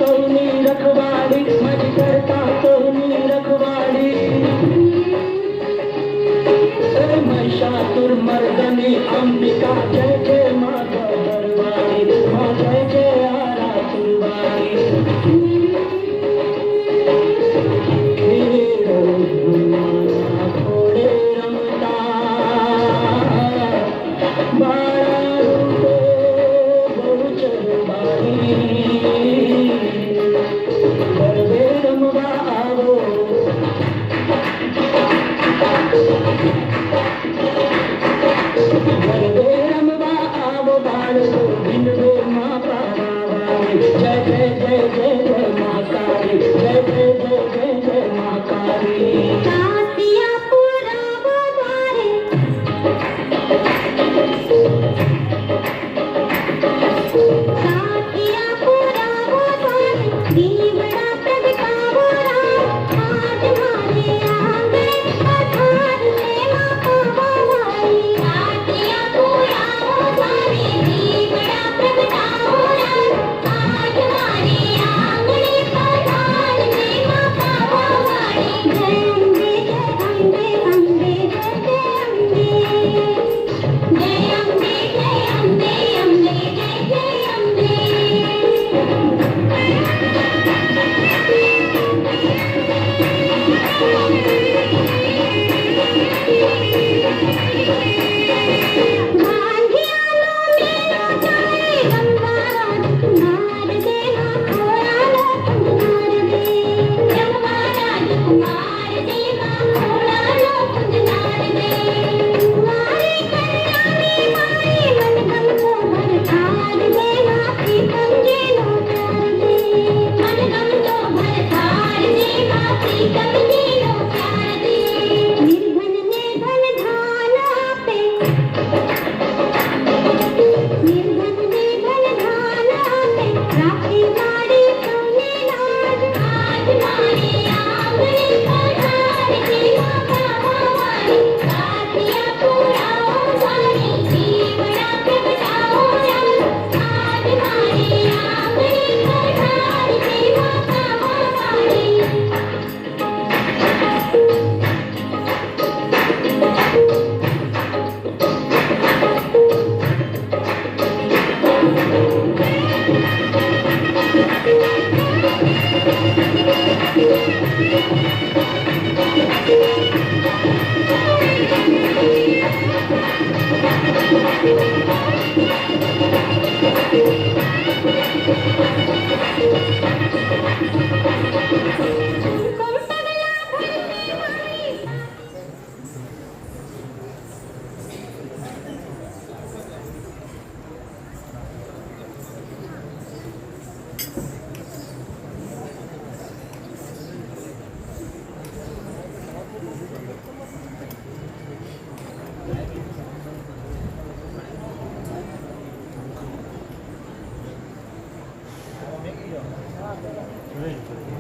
सोनी रखवाड़ी मज करता सोनी रखवाड़ी महिषासुर मर्दनी अंबिका जय जय माता दरबारी माँ जय जय आरा सुनवारी घोड़े रमता बाड़ा रूपे बहु चरबारी गरबे रमवा आवो गरबे रमवा आवो बाळो बिनवे माँ पावावारी जय जय जय जय जय माँ काली जय जय जय जय जय माँ काली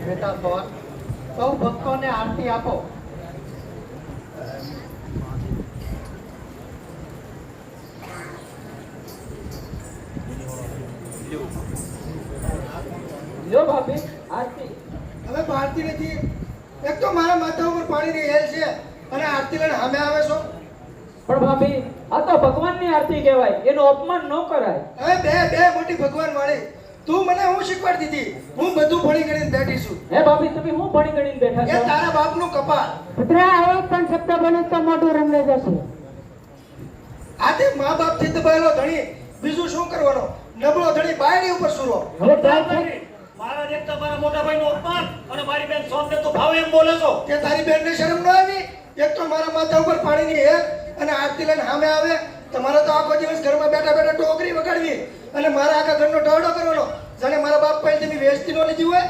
બેટા સોન સૌ ભક્તોને આરતી આપો. લો ભાભી આરતી. હવે ભારતી નથી. એક તો મારા માથા ઉપર પાણીની હેલ છે અને આરતી લઈને સામે આવે છો. પણ ભાભી આ તો ભગવાનની આરતી કહેવાય, એનું અપમાન ન કરાય. હવે બે મોટી ભગવાન વાળી તું મને હું શીખવાડી દીધી. હું બધું ભણી ગણીને બેઠી છું. હે ભાભી તમે હું ભણી ગણીને બેઠા છો? એ તારા બાપનું કપાળ. પુત્રા એક પણ શબ્દ બોલે તો મોઢું રંગાઈ જશે. આતે મા બાપ થી દબાયેલો ધણી બીજું શું કરવાનો? નબળો ધણી બાયડી ઉપર સુરો. હવે જાય છે મારા દેખતા મારા મોટા ભાઈનું અપમાન અને મારી બેન સોનને તો ભાવ એમ બોલે છો કે તારી બેનને શરમ ન આવી? એક તો મારા માથા ઉપર પાણીની હેલ અને આરતી લઈને સામે આવે. તમારે તો આખો દિવસ ઘરમાં બેઠા બેઠા ટોકરી વગાડવી અને મારા આખા ઘરનો ઢવડો કરવાનો. જાણે મારા બાપ પાસે તમે વેચતી ન લીધી હોય.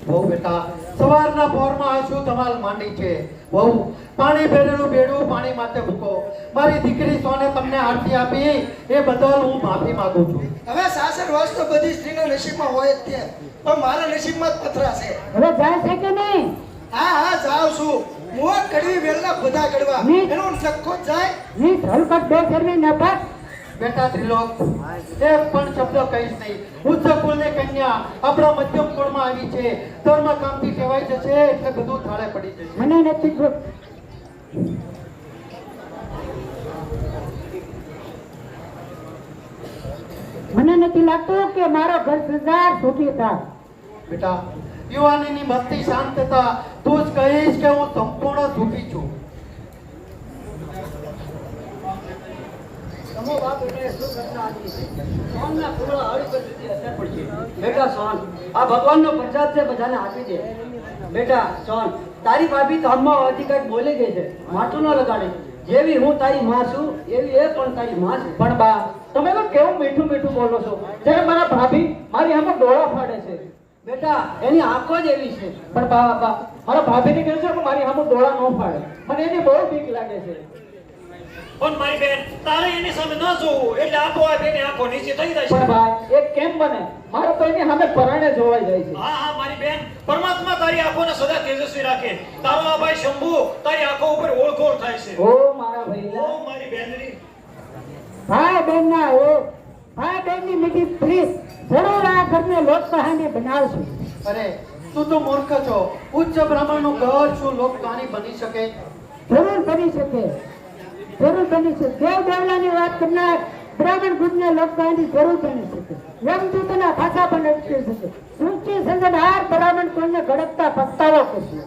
બહુ બેટા સવારના પોરમાં આ શું ધમાલ માંડી છે. બહુ પાણી ભરેલું બેડું પાણી માટે મૂકો. મારી દીકરી સોને તમને આરતી આપી એ બદલ હું માફી માંગુ છું. હવે સાસર વાસ તો બધી સ્ત્રીના નસીબમાં હોય જ છે, પણ મારા નસીબમાં જ પથરા છે. હવે જાય છે કે નહીં? હા જાઉં છું. મોત કડવી વેલના બધા કડવા એનો નખો જાય. ની હલકત બે શરમી નફત બેટા ત્રિલોક એક પણ શબ્દ કહીશ નહીં. ઉચ્ચ કુળની કન્યા આપણા મધ્યમ કુળમાં આવી છે. ધર્મ કામથી કહેવાય જશે એટલે બધું થાળે પડી જશે. મને નથી મને નથી લાગતું કે મારો ઘર સંસાર સુખી થાય. બેટા યુવાનીની મસ્તી શાંત થતા તું જ કહીશ કે હું સંપૂર્ણ સુખી છું. બેટા સોન, આ ભગવાનનો પ્રસાદ છે, બધાને આપી દે. બેટા સોન, તારી ભાભી તો હમણાં હોવાથી કંઈક બોલી ગઈ છે, માથું ન લગાડે. જેવી હું તારી માં છું એવી એ પણ તારી માં છે. પણ બા, તમે તો કેવું મીઠું મીઠું બોલો છો. જ્યારે મારા ભાભી મારી આમાં ડોળા ફાડે છે. બેટા એની આંખો જ એવી છે. પણ બા, મારા ભાભીને કહે છે કે મારી આમાં ડોળા ન ફાડે. મને એની બહુ બીક લાગે છે. પણ મારી બેન, તારે એની સામે ન જોવું એટલે આપોઆપ એની આંખો નીચે થઈ જાય પણ છે. ભાઈ, એ કેમ બને? મારે તો એની સામે પરાણે જોવાઈ જાય છે. હા હા મારી બેન, પરમાત્મા તારી આંખોને સદા તેજસ્વી રાખે. તારો આ ભાઈ શંભુ તારી આંખો ઉપર ઓળખોળ થાય છે. ઓ મારા ભાઈ, ઓ મારી બેનની ભાઈ બહેન ના હો, ભાઈ બહેન ની મીટિંગ પ્લીઝ જરૂર આ ઘરને લોક કહાની બનાવશું. અરે તું તો મૂર્ખ છો. ઉચ્ચ બ્રાહ્મણનું ઘર શું લોક કહાની બની શકે? જરૂર બની શકે, જરૂર બની શકે. દેવ દેવલાની વાત કરનાર બ્રાહ્મણ ખુદને લોક કહાની જરૂર બની શકે. યમદૂતના ભાષા પણ અટકી શકે. સૃષ્ટિ સર્જનહાર બ્રાહ્મણ કોઈને ગળકતા પસ્તાવો કરશે.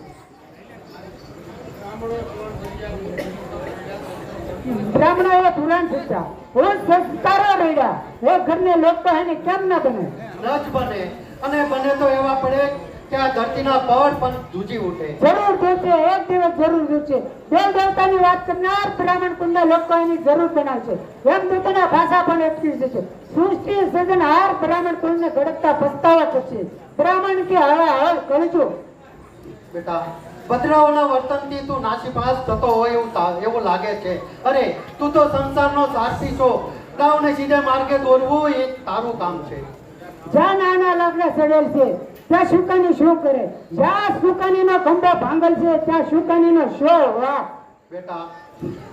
બ્રાહ્મણો પુરાણ શિક્ષા સંસ્કારો રહ્યા એ ઘરને લોક કહાની કેમ ના બને? રજ બને અને બને તો એવા પડે કે આ ધરતીના પવન પણ ધ્રુજી ઉઠે. જરૂર જોશે, એક દિવસ જરૂર જોશે. દેવ દેવતાની વાત કરનાર બ્રાહ્મણ કુંડના લોકો એની જરૂર બનાવશે. યમદૂતના ભાષા પણ અટકી જશે. સૃષ્ટિ સર્જનહાર બ્રાહ્મણ કુંડને ગળકતા પસ્તાવા કરશે. બ્રાહ્મણ કે હળ કરજો. બેટા ભદ્રાઓના વર્તનથી તું નાસીપાસ થતો હોય એવું લાગે છે. અરે તું તો સંસારનો સારથી છો. ગાઉને સીધે માર્ગે દોરવું એ તારું કામ છે. જ્યાં નાના લાકડા સડેલ છે ત્યાં શુકાની શું કરે? જ્યાં શુકાનીનો ખંભો ભાંગલ છે ત્યાં શુકાનીનો શો વાહ. બેટા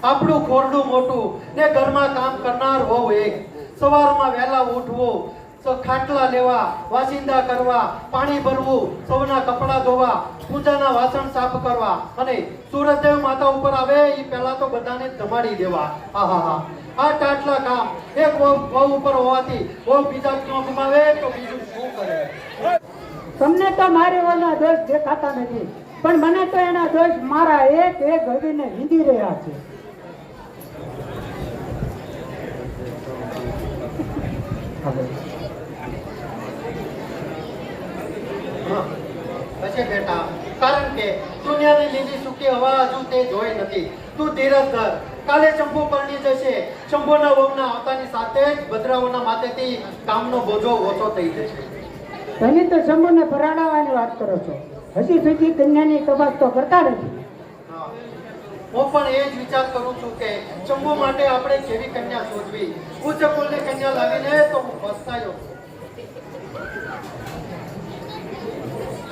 આપણું ખોરડું મોટું ને ઘરમાં કામ કરનાર હોવ એક. સવારમાં વહેલા ઉઠવું, ખાટલા લેવા, વાસિંદા કરવા, પાણી ભરવું, સૌના કપડાં ધોવા, પૂજાના વાસણ સાફ કરવા અને સૂરજદેવ માતા ઉપર આવે એ પહેલા તો બધાને જમાડી દેવા. આહાહા, આટલા કામ એક વહુ ઉપર હોવાથી વહુ બીજા ક્યાં ગુમાવે તો બીજું શું કરે? તમને તો મારી ઓના દોષ દેખાતા નથી, પણ મને તો એના દોષ મારા એક એક હવીને વીંધી રહ્યા છે. પછી બેટા કારણ કે દુનિયાની લીલી સૂકી હવા હજુ તે જોઈ નથી. તું ધીરજ ધર. કાલે શંભુ પરણી જશે. શંભુના વહુના આવતાની સાથે જ ભદ્રાઓના માથેથી કામનો બોજો ઓછો થઈ જશે. તમે તો શંભુને પરાણાવાની વાત કરો છો. હજી સુધી કન્યાની તપાસ તો કરતા નથી. હા, હું પણ એ જ વિચાર કરું છું કે શંભુ માટે આપણે કેવી કન્યા શોધવી. ઉચ્ચ કુળની કન્યા લાવીને તો હું પસ્તાયો.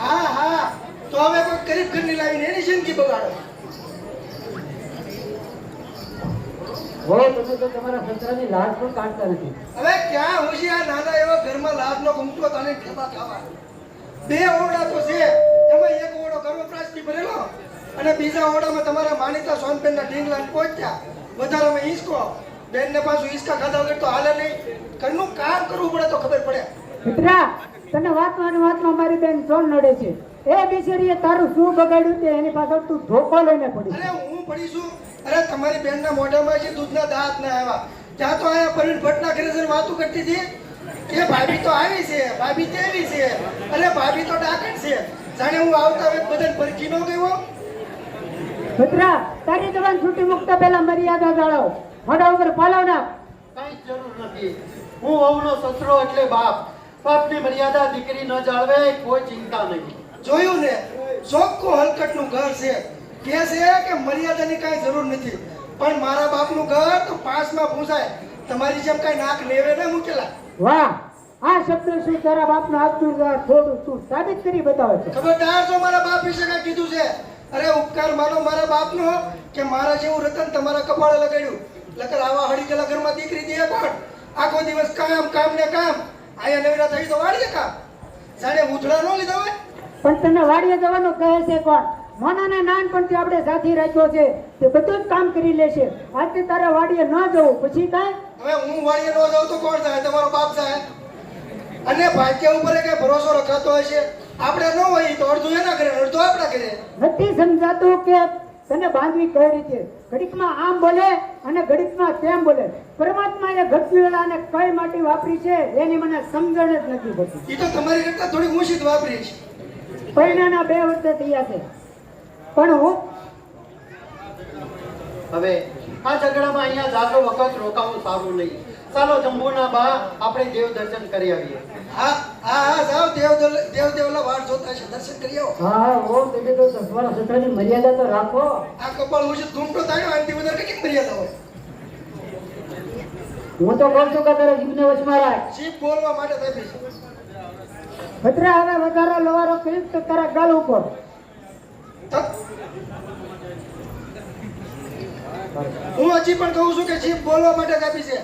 હા હા, તો હવે કોઈ ગરીબ ઘરની લાવીને એની જિંદગી બગાડો. હો, તમે તો તમારા સંસારની લાજ પણ કાઢતા નથી. હવે ક્યાં હોશિયાર નાના એવા ઘરમાં લાભનો ઘૂમતો તને ઠેબા ખાવા. બે ઓરડા તો છે, એમાં એક ઓરડો ગર્ભપ્રાસથી ભરેલો અને બીજા ઓરડામાં તમારા માનીતા સોનબેનના ઢીંગલા પહોંચ્યા. વધારામાં હિંચકો. બેનને પાછું હિંચકા ખાધા વગર તો હાલે નહીં. ઘરનું કામ કરવું પડે તો ખબર પડે. મિત્રા, તને વાતમાં મારી બેન સોન નડે છે. એ બિચારીએ તારું શું બગાડ્યું તે એની પાછળ તું ધોકો લઈને પડી. અરે હું પડી છું. અરે તમારી બેનના મોઢામાં જે દૂધના દાંત ના આવ્યા ત્યાં તો આયા પરવીન ભટ્ટના ઘરે જઈને વાતું કરતી હતી કે ભાભી તો આવી છે, ભાભી તેવી છે, અરે ભાભી તો ડાકણ છે. જાણે હું આવતા વેત બધાને પરખી ન ગયો. મિત્રા, તારી જવાન છૂટી મુકતા પહેલા મર્યાદા જાળવ. મોઢા ઉપર પાલવ ના. કઈ જરૂર નથી. હું વહુનો સસરો એટલે બાપ. બાપની મર્યાદા દીકરી ન જાળવે કોઈ ચિંતા નહીં. જોયું ને, ચોખ્ખું હલકટનું ઘર છે. કે છે કે મર્યાદાની કાંઈ જરૂર નથી, પણ મારા બાપનું ઘર તો પાસમાં પૂછાય. તમારી જેમ કાંઈ નાક નેવે ન મૂકેલા. વાહ, આ શબ્દ શું તારા બાપનો આપતું થોડું તું સાબિત કરી બતાવે છે. ખબરદાર જો મારા બાપ વિશે કાંઈ કીધું છે. અરે ઉપકાર માનો મારા બાપનો કે મારા જેવું રતન તમારા કપાળે લગાડ્યું. લકર આવા હળી ગયેલા ઘરમાં દીકરી દે કોણ? આખો દિવસ કામ ને કામ. આયા નવરા થઈ તો વાડીએ કામ. જાણે ઉથડા ન લીધા હોય. પણ તને વાડીએ જવાનું કહે છે કોણ? મોનાને નાનપણથી આપણે સાથી રાખ્યો છે તે બધું જ કામ કરી લેશે. આજથી તારે વાડીએ ન જવું પછી કાંઈ? હવે હું વાડીએ ન જાઉં તો કોણ જાય? તમારો બાપ જાય. અને ભાગ્ય ઉપર કઈ ભરોસો રખાતો હોય છે? આપણે ન હોય તો અડધું એના કરે અડધું આપણા કરે. નથી સમજાતું કે તને બાંધવી કઈ રીતે? ઘડીકમાં આમ બોલે અને ઘડીકમાં તેમ બોલે. પરમાત્માએ ઘટવેલા અને કઈ માટે વાપરી છે એની મને સમજણ જ નથી પડતી. એ તો તમારી કરતા થોડી ઊંચી જ વાપરી છે. પરિણાના 2 વર્ષ થયા છે પણ હું હવે આ ઝઘડામાં અહીંયા જાજો વખત રોકાવું સારું નહીં. ચાલો જંબુના બા આપણે દેવ દર્શન કરી આવીએ. હા જાઓ દેવલા વાટ જોતા છે દર્શન કરી આવો. હા ઓ તમે તો તમારા સત્રની મર્યાદા તો રાખો. આ કપાળ ઉછીત ઘૂમટો તાણ્યો આનથી વધારે કેટલી મર્યાદા હોય? હું તો કહું છું કે તારા જીભને વચમાં રાખ. જીભ બોલવા માટે થઈ છે. ભદ્રા હવે વધારે લવારો કરીશ તો તારા ગાલ ઉપર. હું હજી પણ કહું છું કે જીભ બોલવા માટે જ આપી છે.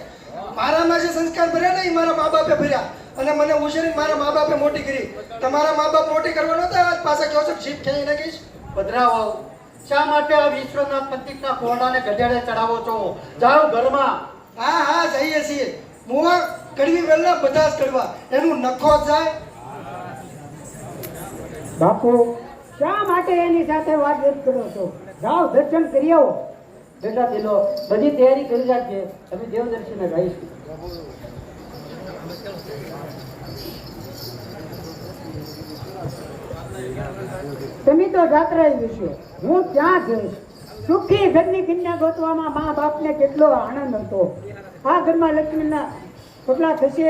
મારામાં જે સંસ્કાર ભર્યા ને એ મારા મા બાપે ભર્યા અને મને ઉછેરીને મારા મા બાપે મોટી કરી. તમારા મા બાપ મોટી કરવા નતા પાછા કહો છો જીભ ખેંચી નાખીશ. પધરાવો. શા માટે આ વિશ્વનાથ પંડિતના કોરડાને ગધેડે ચડાવો છો? જાઓ ઘરમાં. હા જઈએ છીએ. મુવા કડવી વેલના બધા જ કડવા. એનું નખો જ જાય. બાપુ શા માટે એની સાથે વાતચીત કરો છો? જાઓ દર્શન કરી આવો. બેટા પેલો બધી તૈયારી કરી રાખજે. અમે દેવ દર્શને જઈશું. તમે તો જાત્રા વિશે હું ત્યાં જઈશ. સુખી ઘરની કન્યા ગોતવામાં મા બાપને કેટલો આનંદ હતો. આ ઘરમાં લક્ષ્મીના પગલા થશે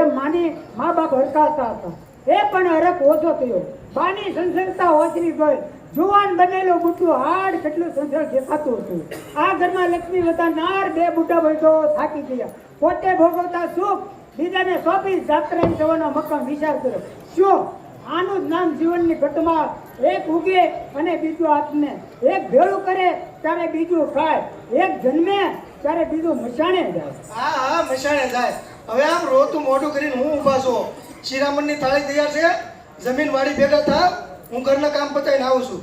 એમ માની મા બાપ હરકાતા હતા. એ પણ હરખ ઓછો થયો. બાની સંસરતા ઓછરી ગઈ. જુવાન બનેલું બુટ્ટું હાડ કેટલું સંસળ દેખાતું હતું. આ ઘરમાં લક્ષ્મી વતા નાર 2 બુટ્ટા વૈદો થાકી ગયા. પોતે ભોગવતા સુખ બીજાને સોંપી જાત્રાએ જવાનો મક્કમ વિચાર કર્યો. શું આનું જ નામ જીવનની ઘટમાં એક ઉગે અને બીજું આત્મે. એક ભેળું કરે ત્યારે બીજું ખાય. એક જન્મે ત્યારે બીજું મશાણે જાય. હા મશાણે જાય. હવે આમ રોતું મોઢું કરીને હું ઊભા છો. શિરામણની થાળી તૈયાર છે. જમીન વાડી ભેગા થાવ. હું ઘરના કામ પતાવીને આવું છું.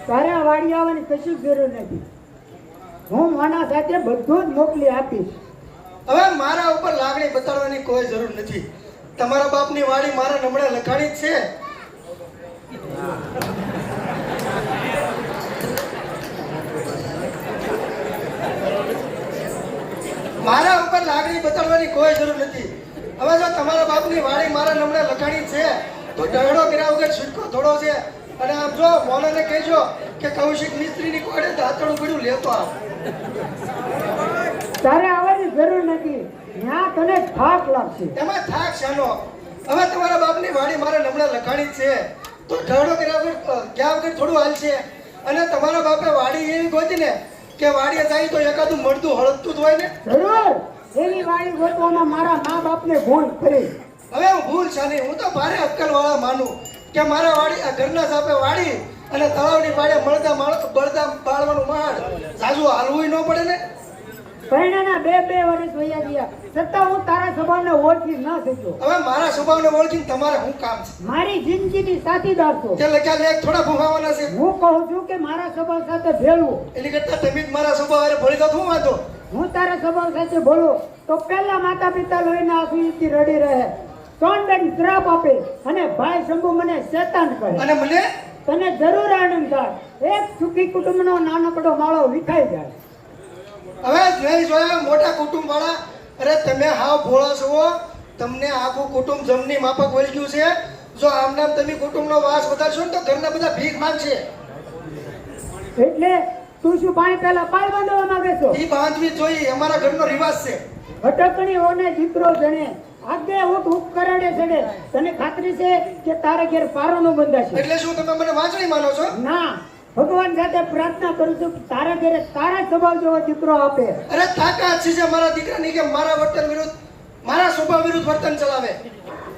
તારે આ વાડી આવવાની કશું જરૂર નથી. હું માના સાથે બધું જ મોકલી આપીશ. હવે મારા ઉપર લાગણી બતાડવાની કોઈ જરૂર નથી. તમારા બાપની વાડી મારા નમણે લખાણી જ છે. મારા ઉપર લાગણી બતાડવાની કોઈ જરૂર નથી. હવે જો તમારા બાપની વાડી મારા નમણે લખાણી છે તો ઢળો કર્યા વગર છૂટકો થોડો છે. અને આમ જો મોલાને કહેજો કે કૌશિક મિસ્ત્રીની કોડે દાંતણું પડ્યું લેતો આવ. તારે આવવાની જરૂર નથી. ત્યાં તને થાક લાગશે. એમાં થાક શાનો? હવે તમારા બાપની વાડી મારા નમણે લખાણી જ છે તો ઢળો કર્યા વગર ગયા વગર થોડું હાલશે. અને તમારા બાપે વાડી એવી ગોતી ને કે વાડીએ જાય તો એકાદું મળતું હળગતું જ હોય ને. જરૂર એવી વાડી ગોતવામાં મારા મા બાપને ભૂલ કરી. હવે હું ભૂલ છે નહીં. હું તો ભારે અક્કલવાળા માનું કે મારા વાડી આ ઘરના સાપે વાડી અને તળાવની પાડે બળદા બાળવાનું માળ જાજુ હાલવું ન પડે ને. પરિણાના 2 વર્ષ વયા ગયા છતાં હું તારા સ્વભાવને ઓળખી ન શક્યો. હવે મારા સ્વભાવને ઓળખીને તમારે શું કામ છે? મારી જિંદગીની સાથીદાર છો. તે લખ્યા લેખ થોડા ભૂખાવાના છે. હું કહું છું કે મારા સ્વભાવ સાથે ભેળવું. એની કરતા તમે જ મારા સ્વભાવ હારે ભળી જાઓ. શું વાંધો? હું તારા સ્વભાવ સાથે બોલું તો પહેલા માતા પિતા લોહીના આંસુથી રડી રહે. સોનબેન શ્રાપ આપે અને ભાઈ શંભુ મને શેતાન કહે. અને મને તને જરૂર આનંદ થાય. એક સુખી કુટુંબનો નાનકડો માળો વિખાઈ જાય. હવે નહીં જોયા મોટા કુટુંબ વાળા. અરે તમે હાવ ભોળા છો. તમને આખું કુટુંબ જમની માફક વળગ્યું છે. જો આમ નામ તમે કુટુંબનો વાસ વધારશો ને તો ઘરના બધા ભીખ માંગશે. એટલે તું શું પાણી પહેલા પાય બાંધવા માંગે છો? એ બાંધવી જોઈએ. અમારા ઘરનો રિવાજ છે. ભટકણીઓને દીકરો જણે આગે ઊંટ ઉપકરણે ચડે. તને ખાતરી છે કે તારે ઘેર પારોનો બંધાશે? એટલે શું તમે મને વાંચણી માનો છો? ના, ભગવાન સાથે પ્રાર્થના કરું છું કે તારા ઘરે તારા સ્વભાવ જેવો દીકરો આપે. અરે તાકાત છે મારા દીકરાની કે મારા વર્તન વિરુદ્ધ મારા સ્વભાવ વિરુદ્ધ વર્તન ચલાવે.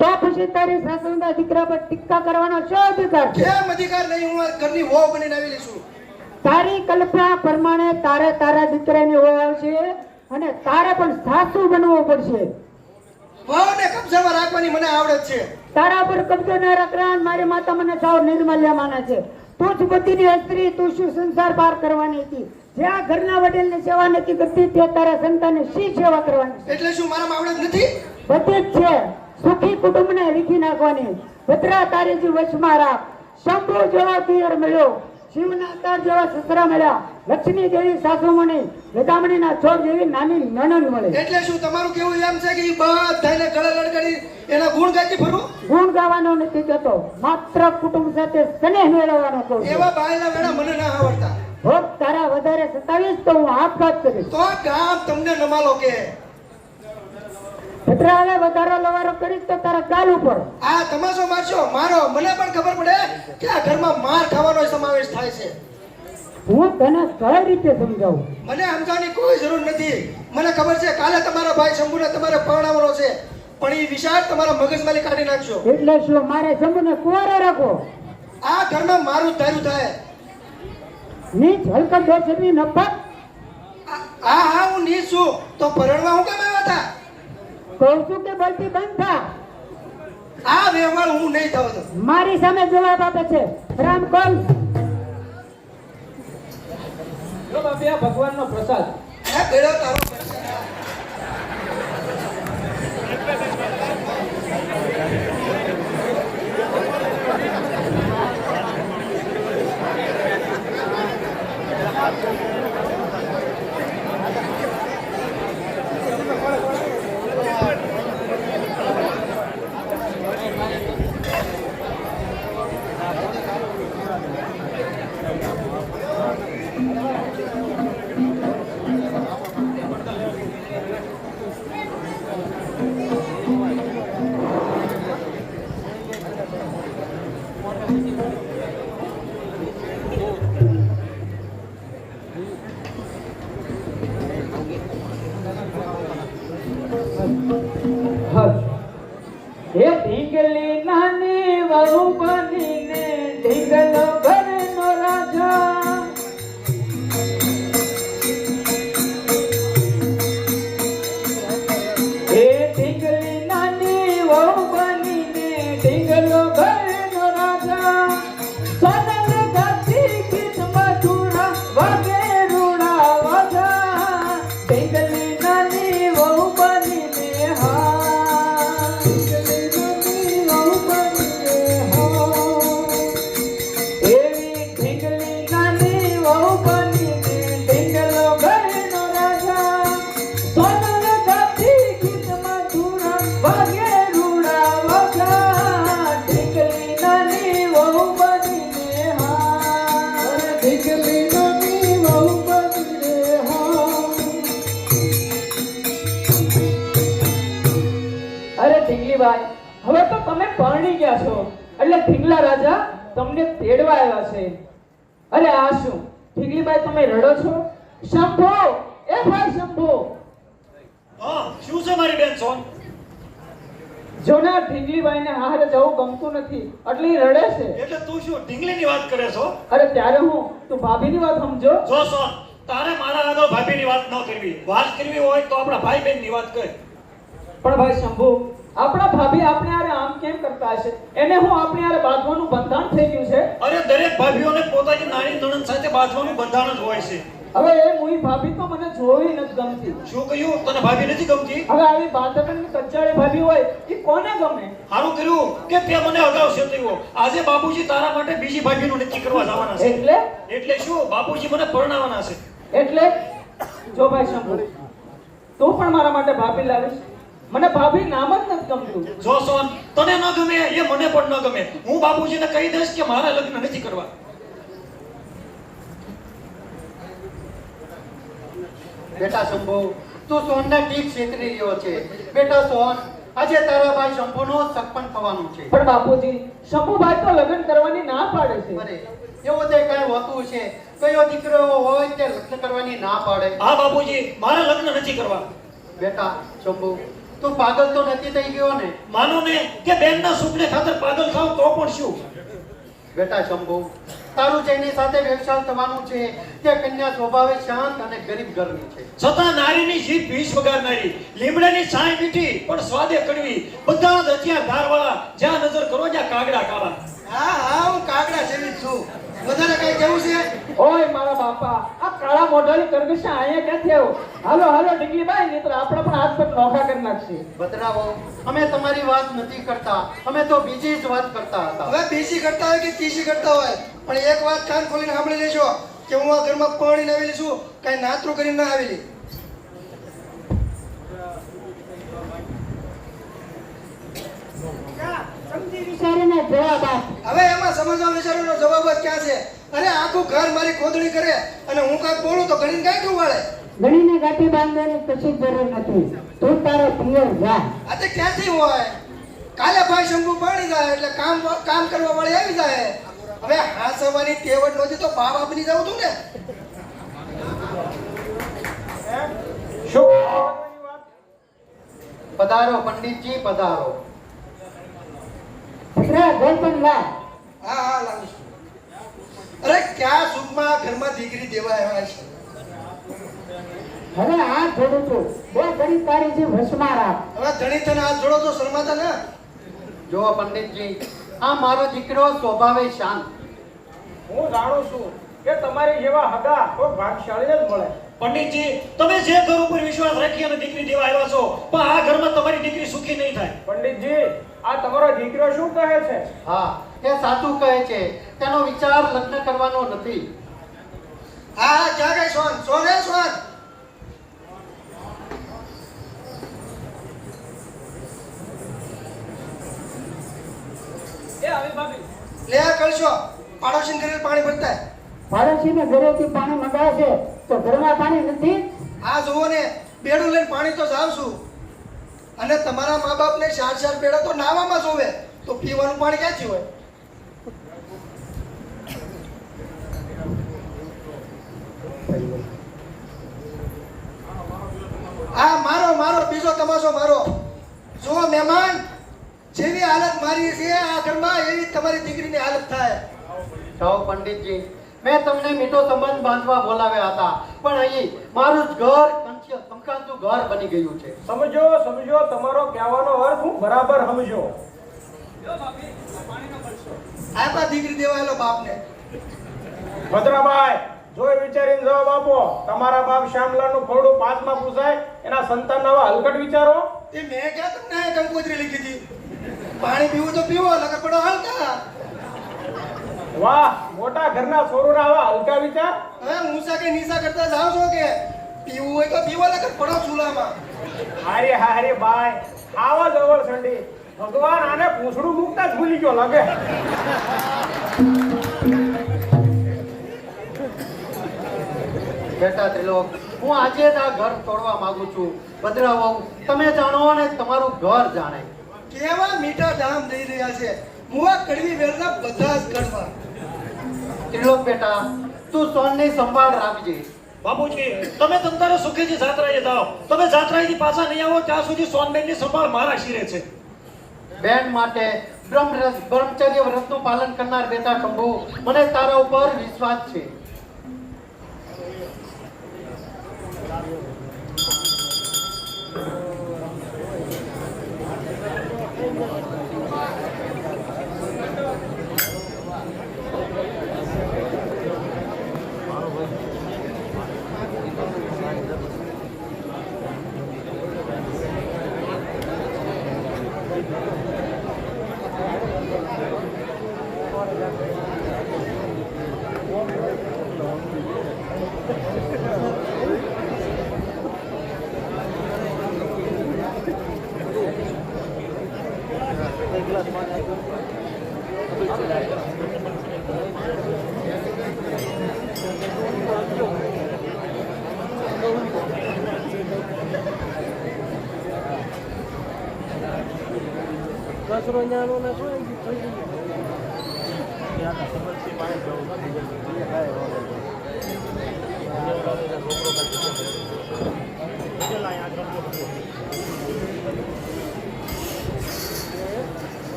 તો પછી તારી સાસુના દીકરા પર ટીકા કરવાનો શો અધિકાર છે? કેમ અધિકાર નહીં? હું આ ઘરની વહુ બનીને આવેલી છું. તારી કલ્પના પ્રમાણે તારે તારા દીકરાની વહુ આવશે અને તારે પણ સાસુ બનવું પડશે. વહુને કબજામાં રાખવાની મને આવડત છે. તારા પર કબજો ન રાખવા મારી માતા મને સાવ નિર્મલ્ય માને છે. તું જ બધીની સ્ત્રી, તું શું સંસાર પાર કરવાની હતી? જ્યાં ઘરના વડીલની સેવા નથી કરતી તે તારા સંતાનની શી સેવા કરવાની છે? એટલે શું મારામાં આવડત નથી? બધી જ છે. સુખી કુટુંબને રીખી નાખવાની. ભદ્રા તારેજી વશમાં રાખ. શંભુ જેવો પિયર મળ્યો, શિવના અવતાર જેવા સસરા મળ્યા, લક્ષ્મી જેવી સાસુ મળી, ગદામણીના છોડ જેવી નાની નણંદ મળે. એટલે શું તમારું કેવું એમ છે કે ઈ બધાને ગળે લડગડી એના ગુણ ગાતી ફરવું? ગુણ ગાવાનો નથી કહેતો, માત્ર કુટુંબ સાથે સ્નેહ મેળવવાનો કહું છું. એવા બાયલા વેડા મને ના આવડતા. ભોગ તારા વધારે સતાવીશ તો હું આપઘાત કરીશ. તો ગામ તમને નમાલો કે ભદ્રા હવે વધારો લવારો કરીશ તો તારા ગાલ ઉપર. આ તમાશો મારશો મારો, મને પણ ખબર પડે કે આ ઘરમાં માર ખાવાનો સમાવેશ થાય છે. હું તને કઈ રીતે સમજાવું? મને સમજાવવાની કોઈ જરૂર નથી. મને ખબર છે કાલે તમારા ભાઈ શંભુને તમારે પરણાવવાનો છે, પણ એ વિચાર તમારા મગજમાંથી કાઢી નાખશો. એટલે શું મારે શંભુને કુંવારો રાખો? આ ઘરમાં મારું જ ધાર્યું થાય. નીચ હલકમ બેચેની નફત હા હું નીચ છું તો પરણવા હું કેમ આવ્યા હતા? કહું છું કે બોલતી બંધ થા. આ વ્યવહાર હું નહીં થવા દઉં. મારી સામે જવાબ આપે છે રામ કોલ. જો બાપી આ ભગવાનનો પ્રસાદ. હે બેડો તારો હે ઢીંગલી નાની વહુ બનીને ઢીંગલો ઘરનો રાજા. હે ઢીંગલી નાની વહુ બનીને ઢીંગલો ઘરનો રાજા. સોનલ ગાતી ગીત મધુરા વાગે રૂડા વાજા. ઢીંગલી નાની વહુ બનીને એવી ઢીંગલી નાની વહુ બનીને ઢીંગલો ઘરનો રાજા. સોનલ ગાતી ગીત મધુરા વાગે રૂડા વાજા. ઢીંગલી નાની વહુ બનીને ઢીંગલી નાની વહુ બનીને અરે ઢીંગલીબાઈ, હવે તો તમે પરણી ગયા છો એટલે ઢીંગલા રાજા તમને તેડવા આવ્યા છે. અરે આ શું ઢીંગલીબાઈ, તમે રડો છો? શંભુ, એ ભાઈ શંભુ, હા શું છે મારી બેન સોન? જો ના ઢીંગલીબાઈને હારે જવું ગમતું નથી એટલે ઈ રડે છે. એટલે તું શું ઢીંગલીની વાત કરે છો? અરે ત્યારે હું તું ભાભીની વાત સમજો. જો સોન, તારે મારા આગળ ભાભીની વાત ન કરવી. વાત કરવી હોય તો આપણા ભાઈ બહેનની વાત કર. પણ ભાઈ શંભુ, આપણા ભાભી આપણે હારે આમ કેમ કરતા હશે? એને હું આપણે હારે બાંધવાનું બંધાણ થઈ ગયું છે. અરે દરેક ભાભીઓને પોતાની નાની નણંદ સાથે બાંધવાનું બંધાણ જ હોય છે. હવે એ મુઈ ભાભી તો મને જોવી નથી ગમતી. શું કહ્યું? તને ભાભી નથી ગમતી? હવે આવી બાંધકની કંચાળી ભાભી હોય એ કોને ગમે? સારું કર્યું કે તે મને અગાઉ સેતવ્યો. આજે બાપુજી તારા માટે બીજી ભાભીનું નક્કી કરવા જવાના છે. એટલે શું? બાપુજી મને પરણાવવાના છે. એટલે જો ભાઈ શંભુ, તું પણ મારા માટે ભાભી લાવીશ? મને ભાભી નામ જ નથી ગમતું. જો સોન, તને ન ગમે એ મને પણ ન ગમે. હું બાપુજીને કહી દઈશ કે મારા લગ્ન નથી કરવા. બેટા શંભુ, તું સોનને ઠીક છેતરી રહ્યો છે. બેટા સોન, આજે તારા ભાઈ શંભુનો સગપણ થવાનું છે. પણ બાપુજી, શંભુભાઈ તો લગ્ન કરવાની ના પાડે છે. અરે એવું તે કઈ હોતું છે? કયો દીકરો હોય તે લગ્ન કરવાની ના પાડે? હા બાપુજી, મારે લગ્ન નથી કરવા. બેટા શંભુ, તું પાગલ તો નથી થઈ ગયો ને? માનો ને કે બેનના સુખને ખાતર પાગલ થાવ તો પણ શું? બેટા શંભુ, તારું જેની સાથે વ્યવસાય થવાનું છે તે કન્યા સ્વભાવે શાંત અને ગરીબ ઘરની છે. છતાં નારીની જીભ વિષ વગાડનારી, લીમડાની છાય મીઠી પણ સ્વાદે કડવી, બધા જ હથિયાર ધારવાળા, જ્યાં નજર કરો ત્યાં કાગડા કાળા. હા હા હું કાગડા જેવી જ છું. વધારે કઈ કેવું છે? ઓય મારા બાપા, આ કાળા મોઢાની કરગશા અહીંયા ક્યાંથી આવ્યો? હાલો હાલો ઢીંગલીબાઈ, નહીંતર આપણે પણ હાથ પગ નોખા કરી નાખશે. ભદ્રાવો, અમે તમારી વાત નથી કરતા, અમે તો બીજી જ વાત કરતા હતા. હવે બીસી કરતા હોય કે ત્રીસી કરતા હોય, પણ એક વાત કાન ખોલીને સાંભળી લેજો કે હું આ ઘરમાં પરણીને આવેલી છું, કઈ નાતરું કરીને ના આવેલી. સમજી વિચારીને જવાબ આપ. હવે એમાં સમજવા વિચારવાનો જવાબ જ ક્યાં છે? અરે આખું ઘર મારી ખોદણી કરે અને હું કાંઈક બોલું તો ગણીને કાંઈ કેવું વાળે? ગણીને ગાંઠી બાંધવાની કશી જ જરૂર નથી. તું તારો પિયર જા. આ તે ક્યાંથી હોય? કાલે ભાઈ શંભુ પાણી જાય એટલે કામ કરવા વાળી આવી જાય. હવે હાંસવાની ટેવડ નહોતી તો બા બાપ ની જવું તું ને. પધારો પંડિતજી, પધારો. ભદ્રા ગોળ પણ લા. હા હા લાવું છું. અરે ક્યાં સુખમાં ઘરમાં દીકરી દેવા આવ્યા છે. હવે હાથ જોડું છું. બે ઘડી તારી જે વશમાં રાખ. હવે ધણી તને હાથ જોડો તો શરમાતા ને. જો પંડિતજી, આ મારો દીકરો સ્વભાવે શાંત. હું જાણું છું કે તમારી જેવા હગા કોઈ ભાગશાળીને જ મળે. પંડિતજી, તમે જે ઘર ઉપર વિશ્વાસ રાખી અને દીકરી દેવા આવ્યા છો, પણ આ ઘરમાં તમારી દીકરી સુખી નહીં થાય. પંડિતજી, આ તમારો દીકરો શું કહે છે? હા, એ સાચું કહે છે. તેનો વિચાર લગ્ન કરવાનો નથી. હા હા ક્યાં ગઈ સોન? સોન હે સોન? એ આવી ભાભી. લે આ કરશો. પાડોશીને ઘરે પાણી ભરતા હે. પાડોશીને ઘરેથી પાણી મંગાવે તો ઘરમાં પાણી નથી. આ જુઓ ને, બેડું લઈને પાણી તો જાવ છું. અને તમારા મા બાપને ચાર બેડા તો નાવામાં જોવે, તો પીવાનું પાણી ક્યાંથી હોય? આ મારો મારો બીજો તમાશો મારો. જુઓ મહેમાન, જેવી હાલત મારી છે આ ઘરમાં એવી તમારી દીકરીની હાલત થાય. જાઓ પંડિતજી, મેં તમને મીઠો સંબંધ બાંધવા બોલાવ્યા હતા, પણ અહીં મારું જ ઘર કંકાસનું ઘર બની ગયું છે. સમજો સમજો, તમારો કહેવાનો અર્થ હું બરાબર સમજો. આપણા દીકરી દેવાયેલો બાપને. ભદ્રાભાઈ, જોઈ વિચારીને જવાબ આપો. તમારા બાપ શ્યામલાલનું ખોરડું 5માં પૂછાય, એના સંતાનના આવા હલકટ વિચારો. એ મેં ક્યાં તમને કંકોત્રી લીધી હતી? પાણી પીવું તો પીવો, નકર પડો હાલતા. વાહ, મોટા ઘરના છોરોના આવા હલકા વિચાર. હવે ઊંચા કે નીચા કરતા જાવ છો કે પીવું હોય તો પીવો, નકર પડો ચૂલામાં. હારે હારે બાય, આવા જવળ સંડી. ભગવાન આને પૂંછડું મૂકતા જ ભૂલી ગયો લાગે. બેટા ત્રિલોક, હું આજે જ આ ઘર તોડવા માંગુ છું. ભદ્રાવો, તમે જાણો અને તમારું ઘર જાણે. કેવા મીઠા ધામ દઈ રહ્યા છે. મુવા કડવી વેરના બધા જ કડવા. ત્રિલોક બેટા, તું સોનની સંભાળ રાખજે. બાપુજી, તમે તમતારે સુખેથી જાત્રાએ જાઓ. તમે જાત્રાએથી પાછા નહીં આવો ત્યાં સુધી સોનબેનની સંભાળ મારા શિરે છે. બેન માટે બ્રહ્મચર્ય વ્રતનું પાલન કરનાર બેટા શંભુ, મને તારા ઉપર વિશ્વાસ છે.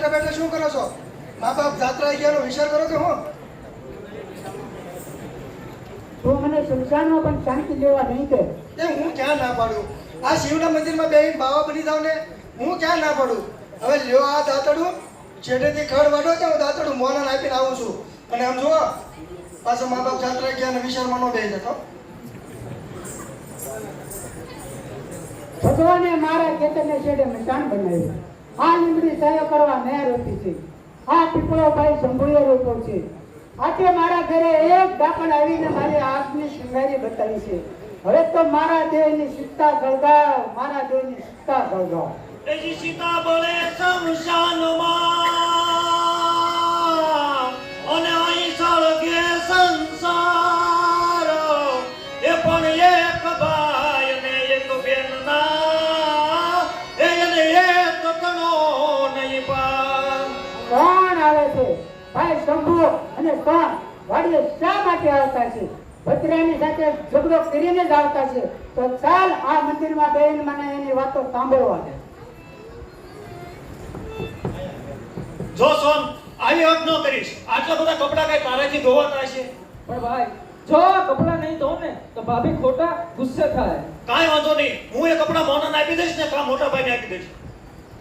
બેઠા બેઠા શું કરો છો? મા બાપ જાત્રા ગયાનો વિચાર કરો કે હું? તું મને શમશાનમાં પણ શાંતિ લેવા નહીં દે. એ હું ક્યાં ના પાડું? આ શિવના મંદિરમાં બેહીને બાવા બની જાવ ને, હું ક્યાં ના પાડું? હવે લ્યો આ દાંતડું, છેડેથી ખડ વાળો તો હું દાંતડું મોના આપીને આવું છું. અને આમ જુઓ, પાછો મા બાપ જાત્રા ગયા અને વિચારમાં ન બેસી જતો. ભગવાને મારા ખેતરને છેડે મકાન બનાવ્યું. આ લીમડી સહાય કરવા મેં રોપી છે. આ પીપળો ભાઈ શંભુએ રોપ્યો છે. આજે મારા ઘરે એક ડાકણ આવીને મારી આંખની શૃંગારી બતાવી છે. હવે તો મારા દેહની સીતા સળગાવ, મારા દેહની સીતા સળગાવ. એજી સીતા બળે શમશાનમાં અને અહીં સળગે સંસાર. એ પણ એક ભાઈ અને એક બેનના, એને એક તણો નહીં પાર. કોણ આવે છે? ભાઈ શંભુ અને કોણ વાડીએ શા માટે આવતા છે? ભદ્રાની સાથે ઝઘડો કરીને જ આવતા છે. તો ચાલ આ મંદિરમાં બેહીને મને એની વાતો સાંભળવા દે. જો સોન, આવી હક ન કરીશ. આટલા બધા કપડા કઈ તારાથી ધોવાતા હશે? પણ ભાઈ જો આ કપડાં નહીં ધોઉં ને તો ભાભી ખોટા ગુસ્સે થાય. કાંઈ વાંધો નહીં, હું એ કપડા મોનાને આપી દઈશ ને કા મોટા ભાઈને આપી દઈશ.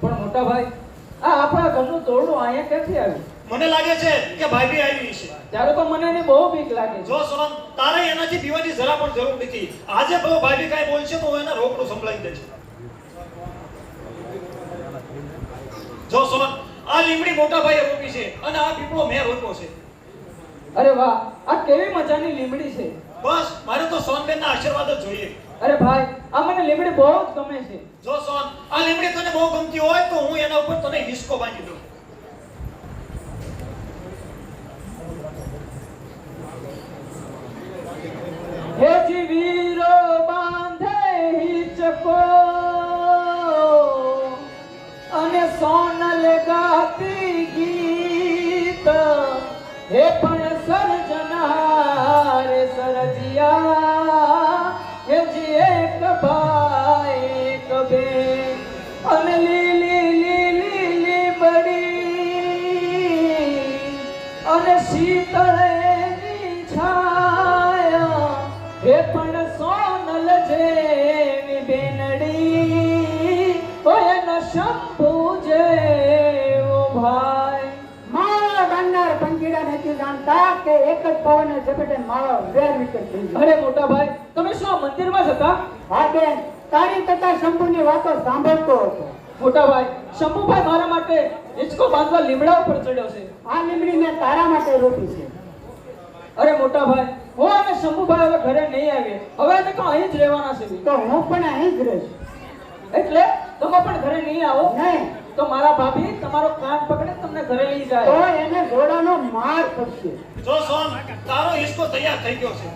પણ મોટા ભાઈ આ આપણા ઘરનું તોરડું અહીંયા ક્યાંથી આવ્યું? મને લાગે છે કે ભાભી આવી છે. ત્યારે તો મને એની બહુ બીક લાગે છે. જો સોન, તારે એનાથી પીવાની જરા પણ જરૂર નથી. આજે બહુ ભાભી કાંઈ બોલશે તો હું એને રોકડું સંભળાવી દઈશ. જો સોન, આ લીમડી મોટા ભાઈએ રોપી છે અને આ પીપળો મેં રોપ્યો છે. અરે વાહ, આ કેવી મજાની લીમડી છે. બસ મારે તો સોનબેનના આશીર્વાદ જ જોઈએ. અરે ભાઈ આ મને લીમડી બહુ જ ગમે છે. જો સોન, આ લીમડી તને બહુ ગમતી હોય તો હું એના ઉપર તને હિસકો બાંધી દઉં. હે જીવીરો બાંધે હિચકો અને સોનલ ગાતી ગીત. હે પણ સર્જનાર સર્જિયા, હે જી એક ભાઈ એક બેન અને લીલી લીલી લીમડી અને શીતળેની છાયા. હે પણ સોનલ જેવી બેનડી હોય ન શંભુ જેવો ભાઈ. માળો બાંધનાર પંખીડા નથી જાણતા કે એક જ પવને ઝપટે માળો વેર વિખેર થઈ જાય. અરે મોટા ભાઈ તમે શું આ મંદિરમાં જ હતા? હા બેન, તારી તથા શંભુની વાતો સાંભળતો હતો. મોટા ભાઈ શંભુભાઈ મારા માટે હિંચકો બાંધવા લીમડા ઉપર ચડ્યો છે. આ લીમડી મેં તારા માટે રોપી છે. અરે મોટા ભાઈ હું અને શંભુભાઈ હવે ઘરે નહીં આવીએ. હવે અમે તો અહીં જ રહેવાના છે. તો હું પણ અહીં જ રહીશ. એટલે તમે પણ ઘરે નહીં આવો? નહીં તો મારા ભાભી તમારો કાન પકડી તમને ઘરે લઈ તો જાય. એને ઘોડાનો માર પડશે. જો સોન, તારો હિસકો તૈયાર થઈ ગયો છે.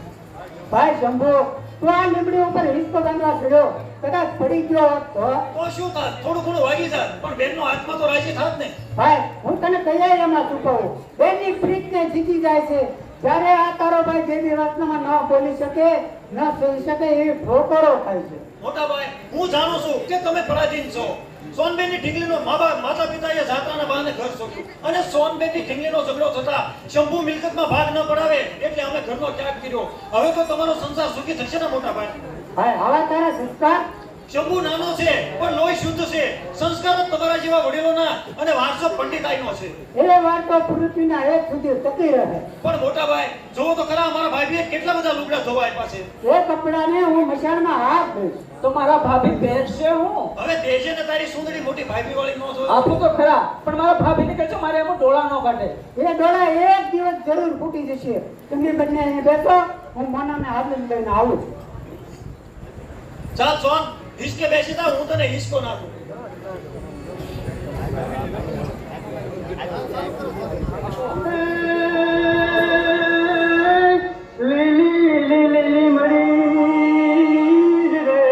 ભાઈ શંભુ, તું આ લીમડી ઉપર હિંચકો બાંધવા ચડ્યો, કદાચ પડી ગયો હોત તો? તો શું થાત? થોડું ઘણું વાગી જાત, પણ બેનનો હાથમાં તો રાજી થાત ને. ભાઈ હું તને કયા એમાં ચૂકવું? બેનની પ્રીતને જીતી જાય છે. જ્યારે આ તારો ભાઈ જેવી વાતનામાં ન બોલી શકે, ન સહી શકે એવી ઠોકરો થાય છે. મોટા ભાઈ, હું જાણું છું કે તમે પરાધીન છો. સોનબેનની ઢીંગલીનો માતા પિતાએ જાત્રાના બહાને ઘર સોંપ્યું અને સોનબેનની ઢીંગલીનો ઝઘડો થતા શંભુ મિલકતમાં ભાગ ન પડાવે એટલે અમે ઘરનો ત્યાગ કર્યો. હવે તો તમારો સંસાર સુખી થશે ને મોટા ભાઈ? ભાઈ આવા તારા સંસ્કાર? શંભુ નાનો છે પણ લોહી શુદ્ધ છે. સંસ્કાર જ તમારા જેવા વડીલોના અને વારસો પંડિતાઈનો છે. એ વાર તો પૃથ્વીના એક સુધી ટકી રહે. પણ મોટા ભાઈ જોવો તો ખરા, અમારા ભાભીએ કેટલા બધા લુગડા ધોવા આપ્યા છે. એ કપડાને હું મશાનમાં હાથ દઈશ. તો મારા ભાભી પહેરશે હું? હવે દેજે ને તારી સુંદરી મોટી ભાભી વાળી નો જોઈ. આપું તો ખરા, પણ મારા ભાભીને કહેજો મારે એમાં ડોળા ન કાઢે. એ ડોળા એક દિવસ જરૂર ફૂટી જશે. તમે બંને અહીં બેસો, હું મોનાને હાથ લઈને આવું છું. ચાલ સોન, હિસકે બેસી જા, હું તને હિસકો નાખું. લીલી લીલી મળી રે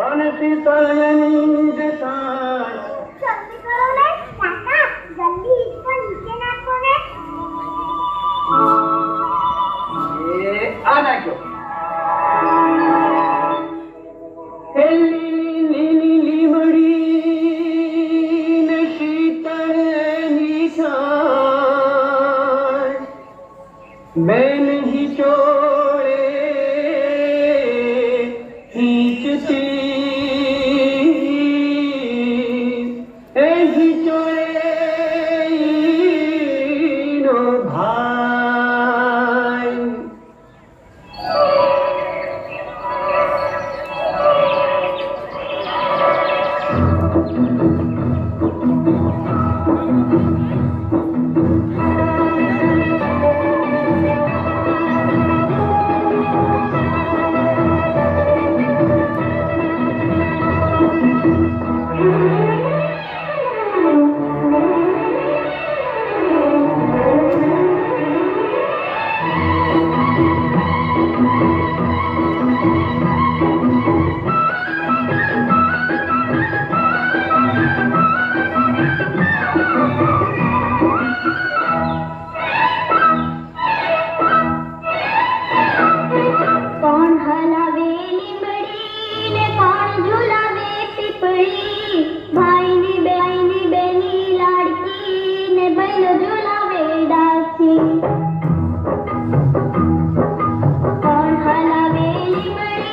અને શીતળની જતા. જલ્દી કરો ને કાકા, જલ્દી હિંચકો નીચે નાખો ને. એ આ નાખ્યો. હે લીલી લીલી લીમડી ને શીતળ કોણ હલાવે લીમડી ને કોણ ઝુલાવે પીપળી ભાઈની બેની લાડકી ને ભાઈનો ઝુલાવે ડાકી કોણ હલાવે લીમડી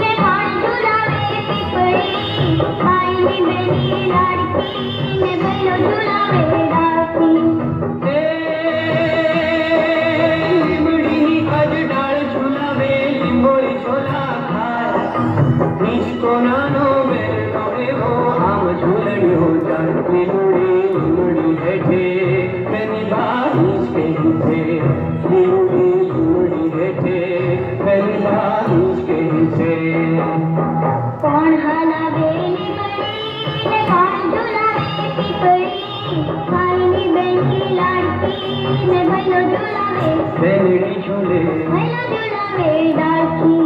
ને કોણ ઝુલાવે પીપળી ભાઈની બેની લાડકી ને ભાઈનો ઝુલાવે ડાકી કોણ હલાવે લીમડી ને કોણ ઝુલાવે પીપળી ભાઈની બેની લાડકી ને ભાઈનો ઝુલાવે ભાઈનો ઝુલાવે ડાકી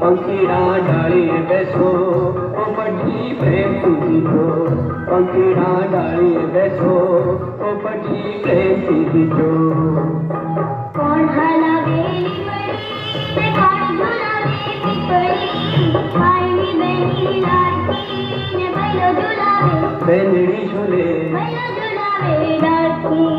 पंखीड़ा डाली बैसो ओ पटी प्रेम दीजो पंखीड़ा डाली बैसो ओ पटी प्रेम दीजो કોણ હલાવે લીમડી ને કોણ ઝુલાવે પીપળી ભાઈની બેની લાડકી ને ભાઈનો ઝુલાવે बेनड़ी झूले ભાઈનો ઝુલાવે ડાકી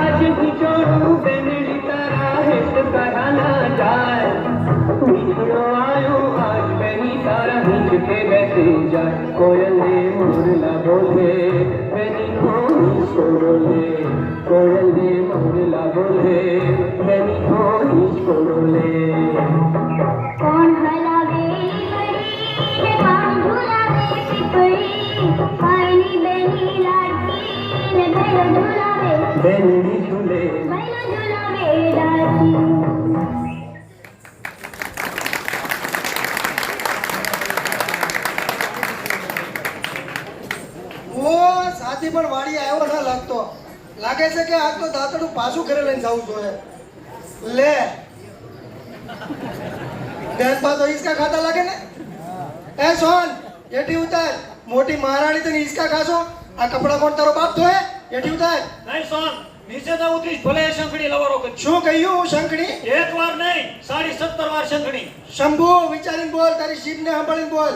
आज बिछोड़ू बेनड़ी तारा हित कराना जाए बिछड़ो आयो आज बेनी तारा हिच के बैसे जाए कोयल ने मोरला बोले बेनी को छोड़ोले कोयल ने मोरला बोले बेनी को छोड़ोले કોણ હલાવે લીમડી ને કોણ ઝુલાવે પીપળી ભાઈની બેની લાડકી ને ભાઈનો ઝુલાવે बेनड़ी झूले ભાઈનો ઝુલાવે ડાકી ઓ સાથી પણ વાડી આવ્યો ન લાગતો લાગે છે કે આજ તો દાંતડું પાછું ઘરે લઈને જવું જોઈએ લે બેન પા તો ઈસકા ખાતા લાગે ને એ સોન એટી ઉતાર મોટી મહારાણી તને ઈસકા ખાશો આ કપડા કોણ તારો બાપ ધોએ એટી ઉતાર નહીં સોન નીચે ના ઉતરીશ ભલે એ શંખડી લવારો કર શું કહ્યું હું શંખણી એક વાર નહીં 17.5 વાર શંખડી શંભુ વિચારીને બોલ તારી જીભને સાંભળીને બોલ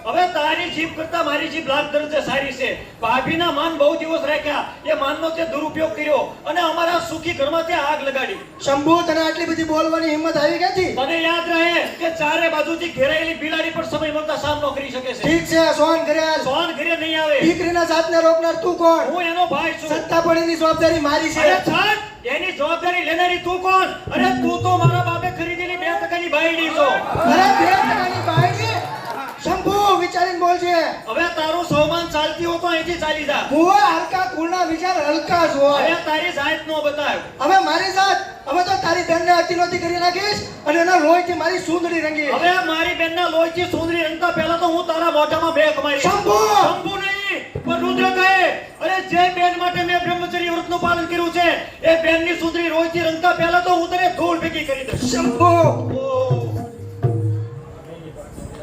હવે તારી જીભ કરતા મારી જીભ લાખ દરજ્જે સારી છે ભાભીના માન બહુ દિવસ રાખ્યા એ માનનો તે દુરુપયોગ કર્યો અને અમારા સુખી ઘરમાં તે આગ લગાડી શંભુ તને આટલી બધી બોલવાની હિંમત આવી ક્યાંથી તને યાદ રહે કે ચારે બાજુથી ઘેરાયેલી બિલાડી પર સમય મળતા સામનો કરી શકે છે ઠીક છે સોન ઘરે હાલ સોન ઘરે નહીં આવે દીકરીના જાતને રોકનાર તું કોણ હું એનો ભાઈ છું સત્તા પડીની જવાબદારી મારી છે અરે છાટ એની જવાબદારી લેનારી તું કોણ અરે તું તો મારા બાપે ખરીદેલી 2% બાયડી છો અરે 2% બાયડી શંભુ વિચારીને બોલજે હવે તારું સૌમાન ચાલતું જાતી હો તો અહીંથી ચાલી જા. ભુવા હલકા કુળના વિચાર હલકા જ હોય. હવે તારી જાત નો બતાવ. હવે મારી જાત હવે તો તારી બેનને અતિનોતી કરી નાખીશ અને એના લોહીથી મારી સુંદરી રંગી. હવે મારી બેનના લોહીથી સુંદરી રંગતા પહેલા તો હું તારા મોઢામાં બેક મારી. શંભુ! શંભુ નહીં પણ રુદ્ર કહે. અરે જે બેન માટે મેં બ્રહ્મચર્ય વ્રતનું પાલન કર્યું છે એ બેનની સુંદરી લોહીથી રંગતા પહેલા તો હું તને ધૂળ ભેગી કરી દઈશ. શંભુ!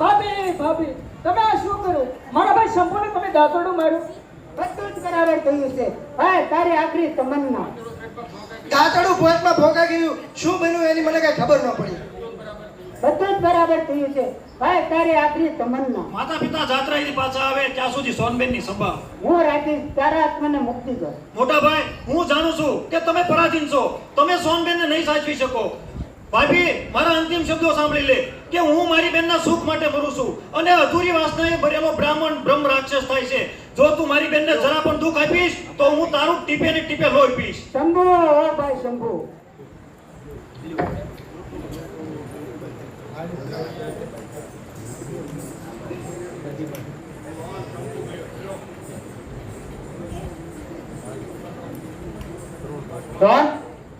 ભાભી ભાભી તમે આ શું કર્યું? મારા ભાઈ શંભુને તમે દાંતરડું માર્યું. બધું જ બરાબર થયું છે ભાઈ તારી આખરી તમન્ના. દાંતડું ભોજમાં ભોગા ગયું. શું બન્યું એની મને કઈ ખબર ન પડી. બધું જ બરાબર થયું છે ભાઈ તારી આખરી તમન્ના. માતા પિતા જાત્રાથી પાછા આવે ત્યાં સુધી સોનબેનની સંભાળ. હું રાખીશ તારા આત્માને મુક્તિ કર. મોટા ભાઈ હું જાણું છું કે તમે પરાધીન છો. તમે સોનબેનને નહીં સાચવી શકો. ભાભી મારા અંતિમ શબ્દો સાંભળી લે કે હું મારી બેનના સુખ માટે મરું છું અને અધૂરી વાસનાએ ભરેલો બ્રાહ્મણ બ્રહ્મ રાક્ષસ થાય છે. જો તું મારી બેનને જરા પણ દુઃખ આપીશ તો હું તારું ટીપે ને ટીપે લોહી પીશ. શંભુ ઓ ભાઈ શંભુ. કોણ?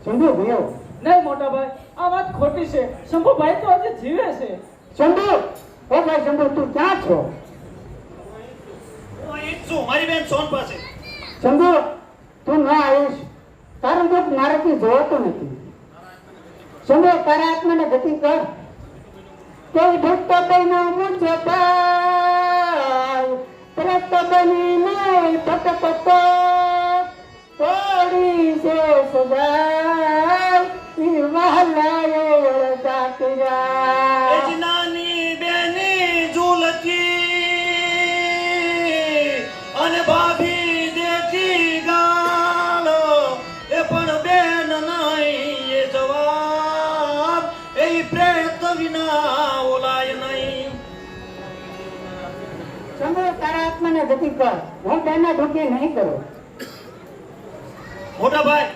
શંભુ ગયો. નહીં મોટા ભાઈ આ વાત ખોટી છે. શંભુભાઈ તો આજે જીવે છે. શંભુ ઓ ભાઈ શંભુ તું ક્યાં છો? હું અહીં જ છું મારી બેન સોન પાસે. શંભુ તું ના આવીશ તારું દુઃખ મારાથી જોવાતું નથી. શંભુ તારા આત્માને ગતિ કર. કોઈ ભક્ત બનો મુझे પાય પ્રત બની નહીં પટપટો થોડી છે સદા વહલાએ દાતરા. એ જ નાની બેની ઝૂલતી અને ભાભી દેતી ગાળ એ પણ બેન નહીં એ જવાબ એ પ્રેત વિના ઓલાય નહીં. શંભુ તારા આત્માને ગતિ કર. હું તેના ઢોકી નહીં કરું. મોટા ભાઈ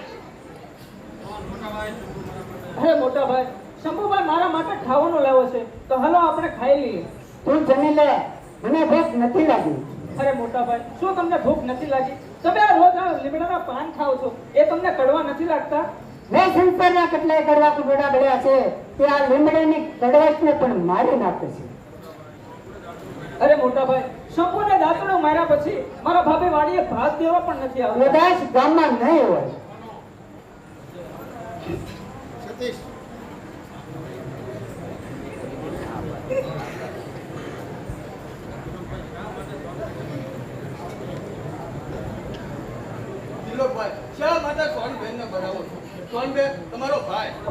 અરે મોટા ભાઈ શંભુભાઈ મારા માટે ખાવાનું લાવ્યો છે તો હાલો આપણે ખાઈ લઈએ. તું જમી લે મને ભૂખ નથી લાગી. અરે મોટા ભાઈ શું તમને ભૂખ નથી લાગી? તમે આ રોજ આ લીમડાના પાન ખાઓ છો એ તમને કડવા નથી લાગતા? મેં સંસારના કેટલાય કડવા કુબડા બળ્યા છે તે આ લીમડાની કડવાશને પણ મારી નાખે છે. અરે મોટા ભાઈ શંભુને દાંતડું માર્યા પછી મારા ભાભી વાડીએ ભાત દેવા પણ નથી આવતા. કદાચ ગામમાં નહીં હોય.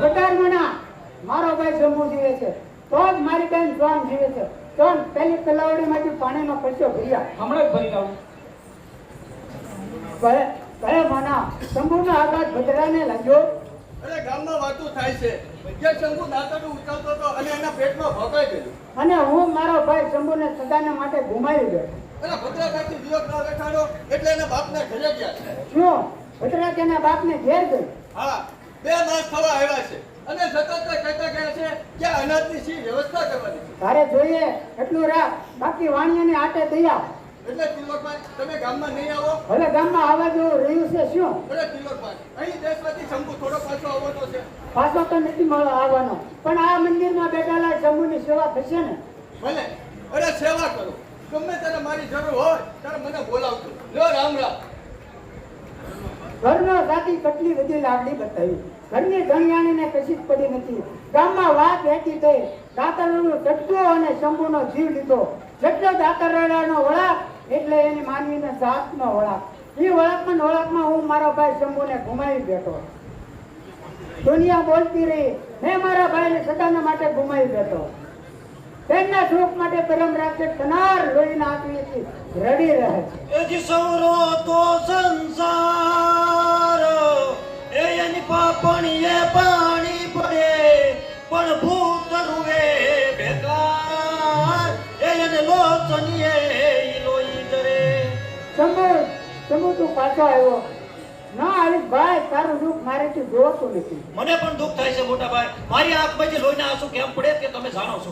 બટારમણા મારો ભાઈ શંભુ જીવે છે તો જ મારી બેન સોન જીવે છે. સોન પેલી તલાવડીમાંથી પાણીનો કચો ભર્યા હમણાં જ ભરી આવું. કયા માના શંભુનો આઘાત ભદ્રાને લાગ્યો. અરે ગામમાં વાતું થાય છે કે શંભુ દાંતરડું ઉછાળતો હતો અને એના પેટમાં ભોગાઈ ગયું. અને હું મારો ભાઈ શંભુને સદાના માટે ગુમાવી ગયો. અને ભદ્રાભાઈથી વિયોગ ના બેઠાડો એટલે એના બાપને ઘરે ગયા છે. શું ભદ્રા તેના બાપને ઘેર ગઈ? હા 2 માસ થવા આવ્યા છે અને સતત કહેતા ગયા છે કે અનાજની શી વ્યવસ્થા કરવાની છે. તારે જોઈએ એટલું રાખ બાકી વાણિયાને આટે દયા. એટલે તિલોકભાઈ તમે ગામમાં નહીં આવો? હવે ગામમાં આવવા જેવું રહ્યું છે શું? અરે તિલોકભાઈ અહીં દેશમાંથી શંભુ થોડો પાછો આવવાનો છે. પાછો તો નથી મળો આવવાનો પણ આ મંદિરમાં બેઠેલા શંભુની સેવા થશે ને? ભલે અરે સેવા કરો ગમે ત્યારે મારી જરૂર હોય ત્યારે મને બોલાવજો. લો રામ રામ. ઘરનો સાથી કેટલી બધી લાગણી બતાવી. ઘરની ધણિયાણીને કશી જ પડી નથી. ગામમાં વાત વહેતી થઈ. દાતરડાનો ચટકો અને શંભુનો જીવ લીધો. જેટલો દાતરડાનો વળાક એટલે એની માનવીને જાતનો વળાક. એ વળાકમાં હું મારો ભાઈ શંભુને ગુમાવી બેઠો. દુનિયા બોલતી રહી મેં મારા ભાઈને સદાના માટે ગુમાવી બેઠો. તેના સુખ માટે પરમ રાક્ષસ કનાર લોહીના આંખથી રડી રહે છે. એ જ સૌરો તો સંસાર એ એની પાપણીએ પાણી પડે પણ ભૂત રૂવે બેકાર એ એને લોચનીએ ઈ લોહી જરે. શંભુ તું પાછો આવ્યો. ના આવી ભાઈ તારું દુઃખ મારેથી જોવાતું નથી. મને પણ દુઃખ થાય છે મોટા ભાઈ. મારી આંખમાંથી લોહીના આંસુ કેમ પડે તે તમે જાણો છો.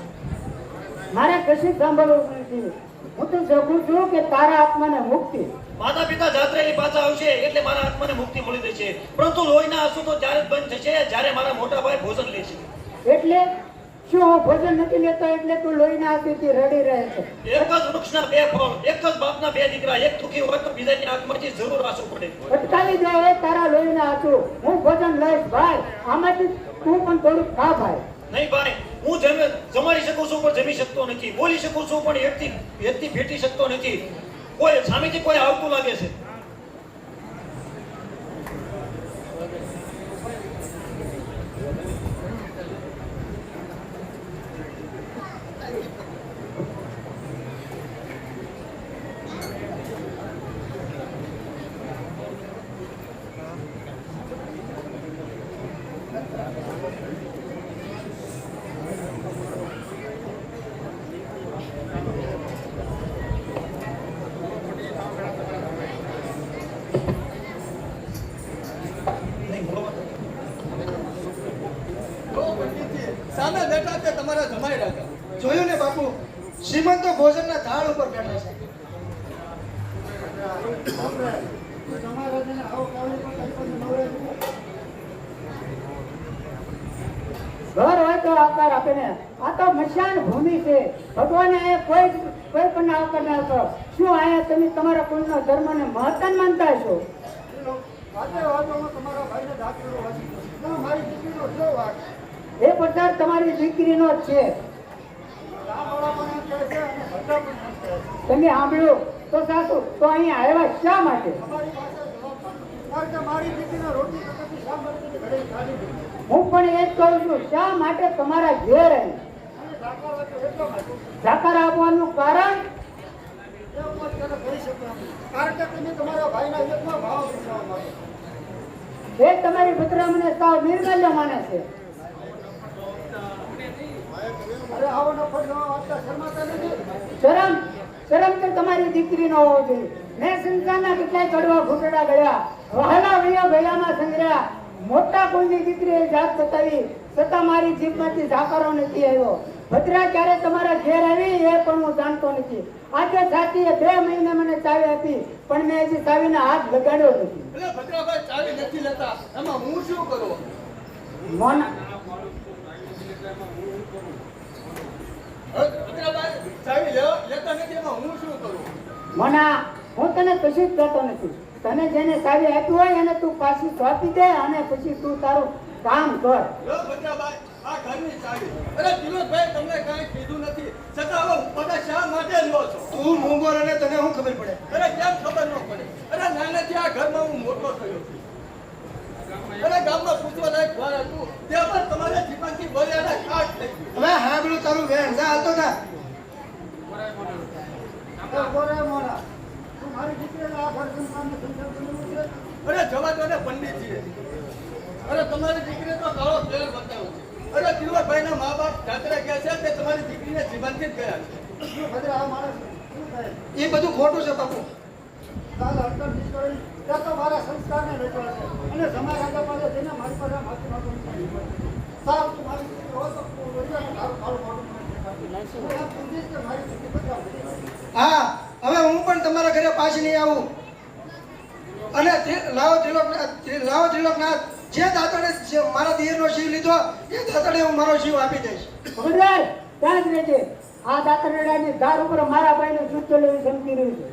મારે કશું સાંભળવું નથી. હું તો સગું છું કે તારા આત્માને મુક્તિ. માતા પિતા જાત્રેલી પાછા આવશે એટલે મારા આત્માને મુક્તિ મળી જશે, પરંતુ લોહીના આંસુ તો ત્યારે જ બંધ થશે જ્યારે મારા મોટા ભાઈ ભોજન લેશે. એટલે શું હું ભોજન નથી લેતો એટલે તું લોહીના આંસુથી રડી રહે છે? એક જ વૃક્ષના બે ફળ, એક જ બાપના બે દીકરા, એક દુઃખી હોય તો બીજાની આંખમાંથી જરૂર આંસુ પડે. અટકાવી દે હવે તારા લોહીના આંસુ. હું ભોજન લઈશ ભાઈ, આમાંથી તું પણ થોડુંક ખા ભાઈ. નહીં ભાઈ, હું જમાડી શકું છું પણ જમી શકતો નથી, બોલી શકું છું પણ એકથી ભેટી શકતો નથી. કોઈ સામેથી કોઈ આવતું લાગે છે. સામે બેઠા તે તમારા જમાઈ રાજા. જોયું ને બાપુ, શ્રીમંતો ભોજનના થાળ ઉપર બેઠા છે. ઘર હોય તો આવકાર આપે ને. આ તો મશાન ભૂમિ છે. ભગવાને અહીંયા કોઈ પણ આવકાર ના આપો. શું અહીંયા તમે તમારા કુળનો ધર્મને મહત્તમ માનતા છો? એ પ્રચાર તમારી દીકરીનો જ છે. તમે સાંભળ્યું તો સાસુ, તો અહીંયા આવ્યા શા માટે? હું પણ એ જ કહું છું, શા માટે તમારા ઘેર આવી? જાકાર આપવાનું કારણ? એ તમારી પુત્ર મને સાવ નિર્મલ્ય માને છે. શરમ તો તમારી દીકરી નો હોવો જોઈએ. મેં સંસારના કેટલાય કડવા ઘૂંટડા ગયા, વહાલા વૈયા ભૈયામાં સંગ્રહ્યા. મોટા કુળની દીકરીએ જાત બતાવી છતાં મારી જીભમાંથી જાકારો નથી આવ્યો. ભદ્રા ક્યારે તમારા ઘેર આવી એ પણ હું જાણતો નથી. આજે સાચીએ 2 મહિને મને ચાવી આપી પણ મેં હજી ચાવીના હાથ લગાડ્યો નથી. ભદ્રાભાઈ ચાવી નથી લેતા, એમાં હું શું કરું? મના, હું તને કશું જ કહેતો નથી. તને જેને ચાવી આપી હોય એને તું પાછી સોંપી દે અને પછી તું તારું કામ કર. તું મૂંગો અને તને શું ખબર પડે? અરે કેમ ખબર ન પડે? અરે નાનેથી આ ઘરમાં હું મોટો થયો છું. અરે ગામમાં પૂછવા લાયક ઘર હતું, તે પણ તમારા જીવનથી બોલ્યાના ખાટ થઈ ગયું. હવે હાંભળું તારું વેણ, જા હાલતો જા. અરે જવા દો ને પંડિતજી. અરે તમારી દીકરીને તો કાળો તેલ બતાવ્યો છે. અરે તિલવરભાઈ ના મા બાપ જાત્રા ગયા છે તે તમારી દીકરીને જીવનથી જ ગયા છે. એ બધું ખોટું છે બાપુ. હા, હવે હું પણ તમારા ઘરે પાછી નહીં આવું. અને લાવો ત્રિલોકનાથ, જે દાતાને મારા દિયરનો શિવ લીધો એ દાતાને હું મારો શિવ આપી દઈશ. ખબરદાર, ત્યાં જ રહેજે. આ દાતરડાની ધાર ઉપર મારા ભાઈનું શુદ્ધ લોહી ચમકી રહ્યું છે.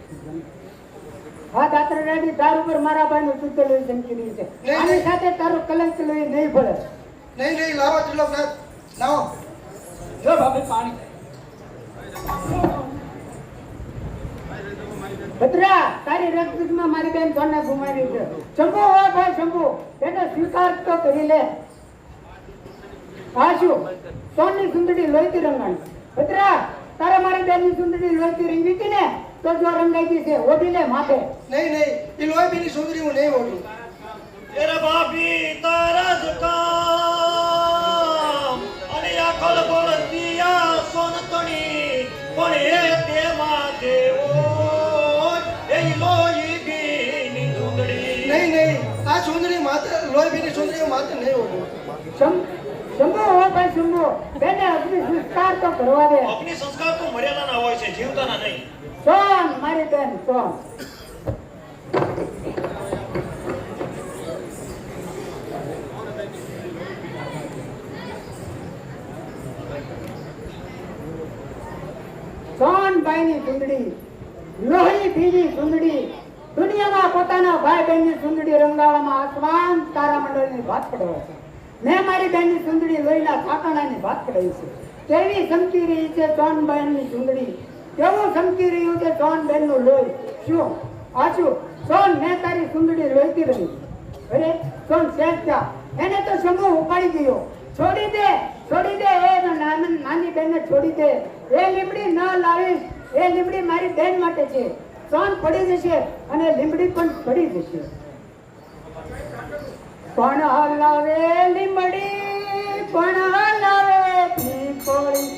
આ દાતરડાની ધાર ઉપર મારા ભાઈનું શુદ્ધ લોહી ચમકી રહ્યું છે. આની સાથે તારું કલંક લોહી નહીં ભળે. નહીં, લાવો ત્રિલોકનાથ, લાવો. જો ભાભી પાણી. ભદ્રા, તારી રક્તમાં મારી બેન સોને ગુમાવી છે. શંભુ હો ભાઈ શંભુ, એને સ્વીકાર તો કરી લે. આ શું? સોનની સુંદરી લોહીથી રંગાણી. ભદ્રા, તારે મારી બેનની સુંદરી લોહીથી રંગી હતી ને તો જો રંગાઈ ગઈ છે, ઓઢી લે માથે. નહીં, એ લોહીની સુંદરી હું નહીં ઓઢું. તેરા ભાભી તારા જ કામ અને આખલ બોલતિયા સોનતણી પણ એ તેમાં દેવો એ લોહી બીની સુંદરી. નહીં, આ સુંદરી માત્ર લોહીની સુંદરી હું માત્ર નહીં ઓઢું. શંભુ હો ભાઈ શંભુ, બેને અગ્નિ સંસ્કાર તો કરવા દે. અગ્નિ સંસ્કાર તો મર્યાદાના હોય છે, જીવતાના નહીં. સોન મારી બેન સોન. સોનભાઈની સુંદડી, લોહી ભીજી સુંદડી, દુનિયામાં પોતાના ભાઈ બહેનની સુંદડી રંગાવામાં આસમાન તારામંડળની વાત પડાવે છે. મેં મારી બેનની સુંદડી લોહીના સાકણાની વાત પડાવી છે. કેવી ચમકી રહી છે સોનબહેનની સુંદડી, કેવું ચમકી રહ્યું છે સોનબહેનનું લોહી. શું આછું સોન, મેં તારી સુંદડી લોહીતી રહી. અરે સોન શેઠ જા, એને તો શંભુ ઉપાડી ગયો. છોડી દે, છોડી દે, એ નાની બેનને છોડી દે. એ લીમડી ન લાવીશ, એ લીમડી મારી બેન માટે છે. સોન પડી જશે અને લીમડી પણ પડી જશે. પણ હલાવે લીમડી, પણ હલાવે પીપળી,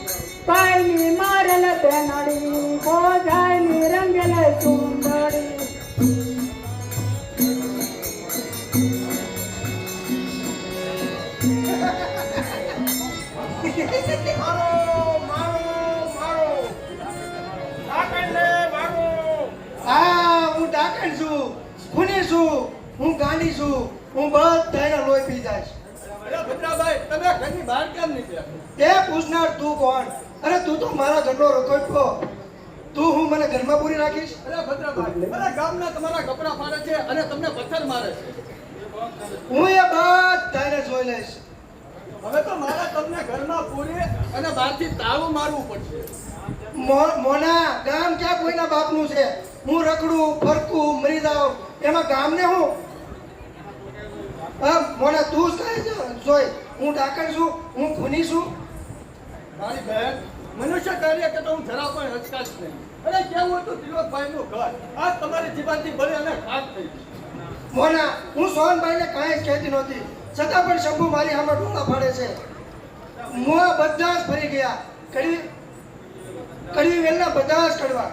પાયની મારેલ બેનડી, બોજાયની રંગેલ સુંદરી. હા, હું ડાકણ છું, ખૂની છું, હું ગાંડી છું, હું બધાયના લોહી પી જઈશ. તે પૂછનાર તું કોણ? અરે તું તો મારા ઘરનો રખોટો. તું હું મને ઘરમાં પૂરી રાખીશ? હું એ બધાયને જોઈ લઈશ. મોના ગામ ક્યાં કોઈના બાપનું છે? હું રખડું ફરકું મરી જાઉં એમાં ગામને હું? મોના તું જ કહે છે જોઈ, હું ડાકણ છું, હું ખૂની છું. મારી બહેન, મનુષ્ય કાર્ય કે તો હું જરા પણ હચકાશ નહીં. અરે કેવું હતું તિલકભાઈનું ઘર, આજ તમારી જીવાનથી બળી અને ખાક થઈ ગઈ. મોના, હું સોનભાઈને કાંઈ જ કહેતી નહોતી, છતાં પણ શંભુ મારી સામે ડોળા ફાડે છે. મોં બધા જ ફરી ગયા. કડવી વેલના બધા જ કડવા.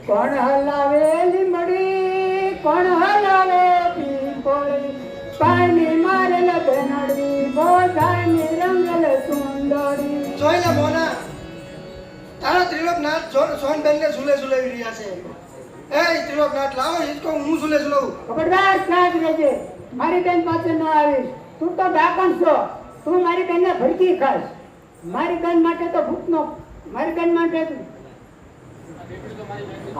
કોણ હલાવે લીમડી, કોણ હલાવે પીપળી, પાયની મારેલ બેનડી, બોજાયની રંગેલ સુંદરી. જોઈ લે મોના, તારા ત્રિલોકનાથ સોનબેનને ઝૂલે ઝૂલાવી રહ્યા છે. એ ત્રિલોકનાથ, લાવો હિંચકો, હું ઝૂલે ઝૂલાવું. ખબરદાર સાજ રહેજે, મારી બેન પાસે ન આવીશ. તું તો ડાકણ છો, તું મારી બેનને ભડકી ખાશ. મારી બેન માટે તો ભૂતનો, મારી બેન માટે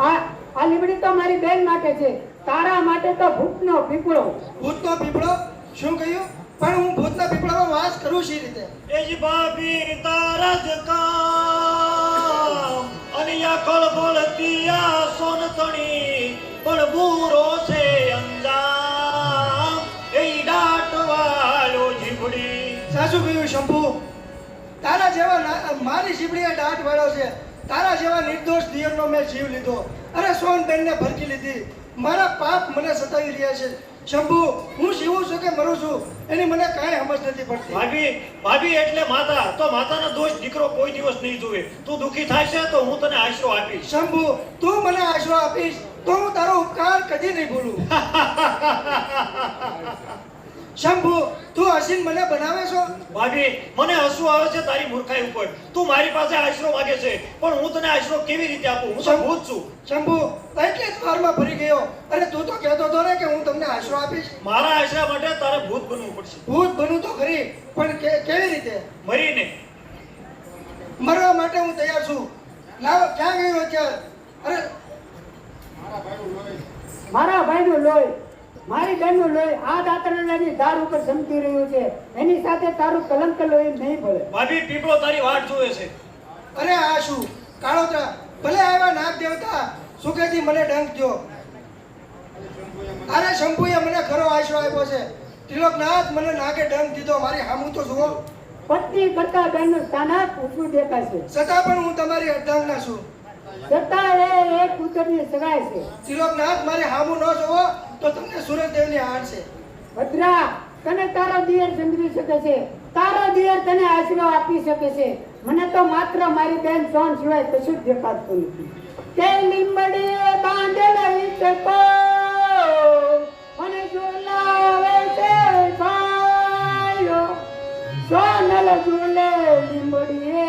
આ લીમડી તો મારી બેન માટે છે, તારા માટે તો ભૂતનો પીપળો. ભૂતનો પીપળો? શું કહ્યું? પણ હું ભૂતના પીપળામાં વાસ કરું શી રીતે? એ જ ભાભી તારા જ કામ અને યા કળબળતી આ સોનતણી પણ બૂરો છે અંજામ. એ દાટવાળો જીભડી. સાચું કહ્યું શંભુ, તારા જેવા મારી જીબડીએ દાટ વાળો છે. તારા જેવા નિર્દોષ દિયરનો મેં જીવ લીધો. અરે સોનબેનને ભરકી લીધી. મારા પાપ મને સતાવી રહ્યા છે. શંભુ, હું જીવું છું કે મરું છું એની મને કાંઈ સમજ નથી પડતી. ભાભી એટલે માતા, તો માતાના દોષ દીકરો કોઈ દિવસ નહીં જોવે. તું દુખી થાય છે તો હું તને આશરો આપીશ. શંભુ, તું મને આશરો આપીશ તો હું તારો ઉપકાર કદી નહીં ભૂલું. શંભુ, તું હસીન મને બનાવે છો? ભાભી, મને હસવું આવે છે તારી મૂર્ખાઈ ઉપર. તું મારી પાસે આશરો માંગે છે પણ હું તને આશરો કેવી રીતે આપું? હું તો ભૂત છું. શંભુ, એટલે જ વારમાં ફરી ગયો. અરે તું તો કહેતો હતો ને કે હું તમને આશરો આપીશ. મારા આશરા માટે તારે ભૂત બનવું પડશે. ભૂત બનવું તો ખરી, પણ કેવી રીતે? મરીને. મરવા માટે હું તૈયાર છું. લાવો, ક્યાં ગયો અત્યારે? અરે મારા ભાઈનું લોહી, મારી બેનનું લોહી આ દાતરડાની ધાર ઉપર ચમકી રહ્યું છે. એની સાથે તારું કલંક લોહી નહીં ભળે. ભાભી, પીપળો તારી વાટ જોવે છે. અરે આ શું કાળોતરા, ભલે આવ્યા નાગ દેવતા, સુખેથી મને ડંખ દ્યો. અરે શંભુએ મને ખરો આશરો આપ્યો છે. ત્રિલોકનાથ, મને નાગે ડંખ દીધો. મારી હામું તો જુઓ. પત્ની કરતા બેનનું સ્થાન ઊંચું દેખાશે, છતાં પણ હું તમારી અર્ધાંગના છું. છતાં એ એક પુત્રની સગાઈ છે. ત્રિલોકનાથ, મારી હામું ન જોવો તો તમને સૂરજદેવની હાર છે. ભદ્રા, તને તારો દિયર સમજી શકે છે, તારો દિયર તને આશરો આપી શકે છે. મને તો માત્ર મારી બેન સોન સિવાય કશું જ દેખાતું નથી. તે લીંબડીએ બાંધેલા ઈચકો અને ઝુલાવે છે ભાઈઓ. સોનલ ઝૂલે લીંબડીએ,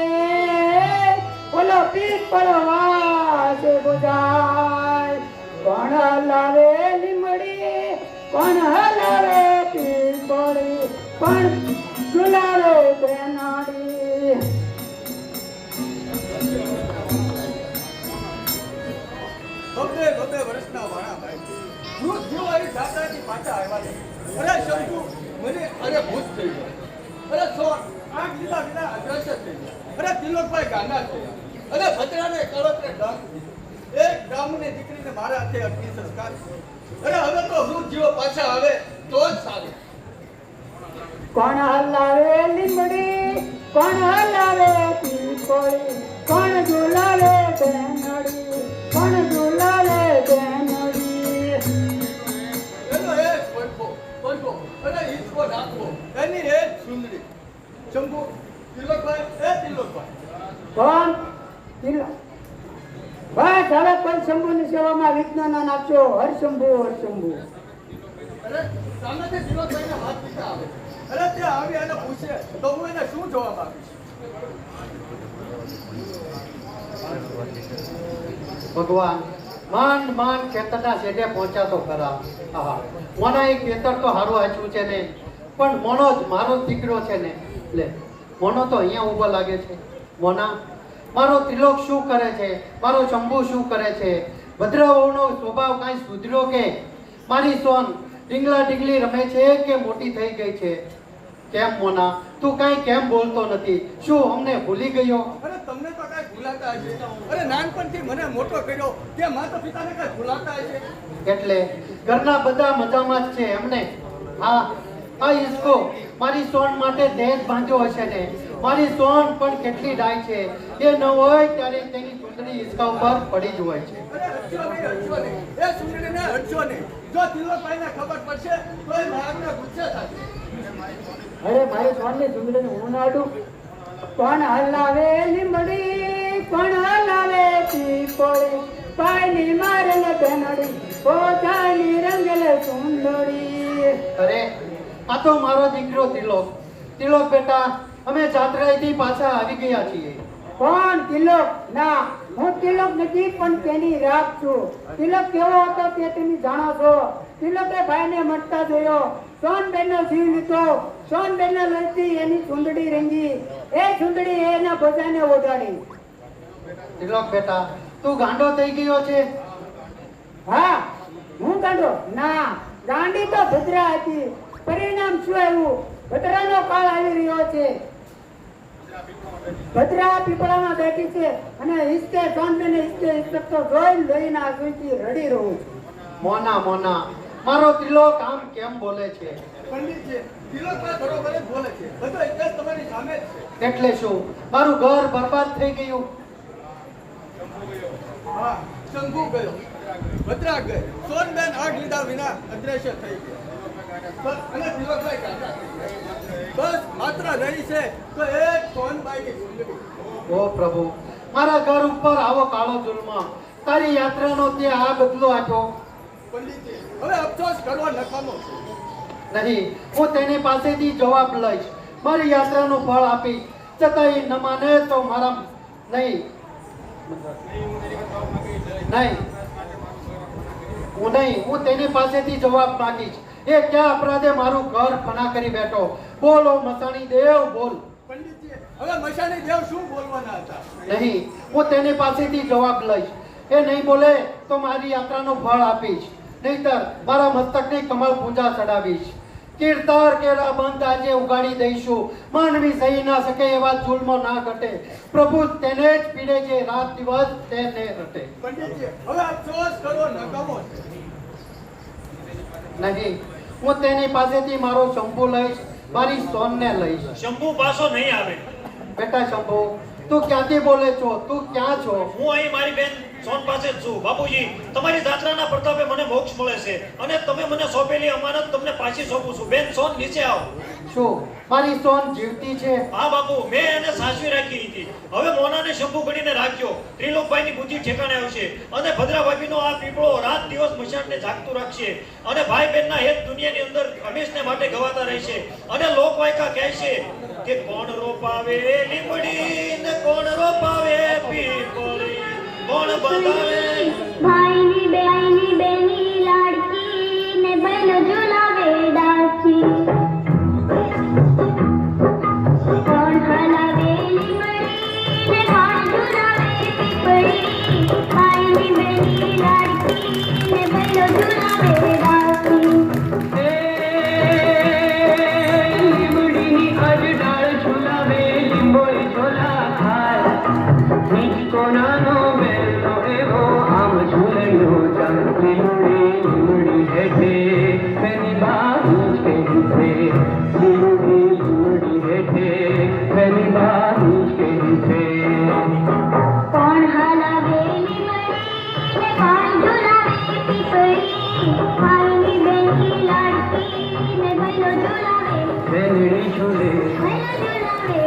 ઓલો પીપળો વાસે જાય. કોણ હલાવે લીમડી, કોણ હલાવે પીપળી, કોણ ઝુલાવે બેનાડી. બબે બબે વર્ષના વાણા ભાઈ હું જીવારી દાદાજી પાછા આવ્યા છે. અરે શંકુ મને અરે ભૂત થઈ ગયો. અરે સોન આગ લીધા વિના અદ્રશ્ય થઈ ગયા. અરે તિલોકભાઈ ગાંડા થયા. અરે ભદ્રાને કળત્રે ડામ એક ડામની દીકરીને મારા હાથે અગ્નિ સંસ્કાર. અરે હવે તો હું જીવો પાછા આવે તો જ સારું. કોણ હલાવે લીમડી, કોણ હલાવે પીપળી, કોણ ઝુલાવે બેનડી, કોણ ઝુલાવે બેનડી. એનો એક પડકો અને ઈચકો નાખવો એની એક સુંદરી. શંકુ તિલોકભાઈ એ તિલોકભાઈ કોણ તિલક? બસ હવે કોઈ શંભુની સેવામાં વિઘ્ન ના નાખજો. હરશંભુ હરશંભુ. અરે સામેથી તિલોકભાઈને હાથ દીધા આવે. અરે તે આવી અને પૂછે તો હું એને શું જવાબ આપીશ? ભગવાન માંડ માંડ ખેતરના શેઢે પહોંચ્યા તો ખરા. આહા મોના એ ખેતર તો સારું આચ્યું છે ને, પણ મોનો જ મારો જ દીકરો છે ને. લે મોનો તો અહીંયા ઊભો લાગે છે. મોના મારો તિલોક શું કરે છે, મારો શંભુ શું કરે છે? ભદ્રવહુનો સ્વભાવ કાંઈ સુધર્યો કે? મારી સોન ડીંગલા ડીંગલી રમે છે કે મોટી થઈ ગઈ છે? કેમ મોના તું કાંઈ કેમ બોલતો નથી? શું અમને ભૂલી ગયો? અરે તમને તો કાંઈ ભૂલાતા હશે. અરે નાનપણથી મને મોટો કર્યો તે માતા પિતાને કાંઈ ભૂલાતા હશે. એટલે ઘરના બધા મજામાં જ છે એમને? હા આ ઈસકો મારી સોન માટે દહેજ બાંધ્યો હશે ને. મારી સોન પણ કેટલી ડાય છે, એ ન હોય ત્યારે તેની સુંદરી ઈસકા ઉપર પડી જ હોય છે. અરે હટશો નહીં. એ સુંદરીને હટશો નહીં. જો તિલોકભાઈને ખબર પડશે તો એ મારાને ગુસ્સે થશે. અરે મારી સોનની સુંદરીને હું નાડું. કોણ હલાવે લીમડી, કોણ હલાવે પીપળી, પાયની મારેલ બેનડી, પોતાની રંગેલ સુંદરી. અરે આ તો મારો દીકરો તિલોક. તિલોક બેટા અમે જાત્રાએથી પાછા આવી ગયા છીએ. કોણ તિલક? ના, હું તિલક નથી પણ તેની રાખ છું. તિલક કેવો હતો તે તમે જાણો છો. તિલકે ભાઈને મટતા જોયો, સોનબેનનો જીવ લીધો, સોનબેનને લડતી એની ચૂંદડી રંગી, એ ચૂંદડી એના બધાને ઓઢાડી. તિલોક બેટા તું ગાંડો થઈ ગયો છે? હા હું ગાંડો? ના, ગાંડી તો ભદ્રા હતી. પરિણામ શું આવ્યું? ભદ્રાનો કાળ આવી રહ્યો છે. ભદ્રા પીપળામાં બેઠી છે અને ઈસ્કે સોનબેને ઈસ્કે તો જોઈ લઈને આંસુથી રડી રહું છું. મોના મોના મારો તિલોક આમ કેમ બોલે છે? પંડિતજી તિલોકભાઈ બરોબર જ બોલે છે. બધો ઇતિહાસ તમારી સામે જ છે. એટલે શું મારું ઘર બરબાદ થઈ ગયું? હા શંકુ ગયો, ભદ્રા ગઈ, સોનબેન આગ લીધા વિના અદ્રશ્ય થઈ ગયા. અને તિલોકભાઈ ગાંડા થઈ ગયા. બસ માત્ર રહી છે તો એક સોનબાઈની સુંદરી. ઓ પ્રભુ મારા ઘર ઉપર આવો કાળો જુલ્મ, તારી યાત્રાનો તે આ બદલો આપ્યો. પંડિતજી હવે અફસોસ કરવા નકામો છે. નહીં હું તેની પાસેથી જવાબ લઈશ, મારી યાત્રાનું ફળ આપીશ. છતાંય ન માને તો મારા નહીં હું તેની પાસેથી જવાબ માંગીશ. એ ક્યાં અપરાધે મારું ઘર ફના કરી બેઠો? બોલો મસાણી દેવ બોલ. પંડિતજી હવે મશાની દેવ શું બોલવાના હતા? નહીં હું તેની પાસેથી જવાબ લઈશ. એ નહીં બોલે તો મારી યાત્રાનું ફળ આપીશ, નહીતર મારા મસ્તકની કમળ પૂજા ચડાવીશ. કીર્તાર કેરા બંધ આજે ઉગાડી દઈશું. માનવી સહી ના શકે એવા જુલ્મો ના ઘટે. પ્રભુ તેને જ પીડે છે, રાત દિવસ તેને રટે. પંડિતજી હવે અફસોસ કરો નકામો છે. નહીં હું તેની પાસેથી મારો શંભુ લઈશ, મારી સોનને લઈશ. શંભુ પાછો નહીં આવે. બેટા શંભુ તું ક્યાંથી બોલે છો? તું ક્યાં છો? હું અહીં મારી બેન સોન પાસે જ છું. બાપુજી તમારી જાત્રાના પ્રતાપે મને મોક્ષ મળે છે અને તમે મને સોંપેલી અમાનત તમને પાછી સોંપું છું. બેન સોન નીચે આવો. શું મારી સોન જીવતી છે? હા બાપુ મેં એને સાચવી રાખી હતી. હવે મોનાને શંભુ ગણીને રાખજો. ત્રિલોકભાઈની બુદ્ધિ ઠેકાણે આવશે અને ભદ્રા ભાભીનો આ પીપળો રાત દિવસ મશાનને જાગતું રાખશે અને ભાઈ બહેનના હેત દુનિયાની અંદર હંમેશને માટે ગવાતા રહેશે. અને લોકવાયકા કહે છે કે કોણ રોપાવે લીમડી ને કોણ રોપાવે પીપળી, કોણ બંધાવે ભાઈની બેની લાડકી ને બહેનો ઝુલાવે ડાળખી કોણ હલાવે લીમડી ને કોણ ઝુલાવે પીપળી ભાઈની બેની લાડકી ને બહેનો ઝુલાવે ડાળખી લીમડીની આજ ડાળ ઝુલાવે લીંબોળી ઝોલા ખાય નીચકો નાનો બેલનો એવો આમ ઝૂલનો ચાલ લીમડી હેઠે પેલી બાજુ છે લીમડી હેઠે પેલી બાજુ છે કોણ હલાવે લીમડી ને કોણ ઝુલાવે પીપળી ભાઈની બેની લાડકી ને બહેનો ઝુલાવે બેલડી ઝૂલે બહેનો ઝુલાવે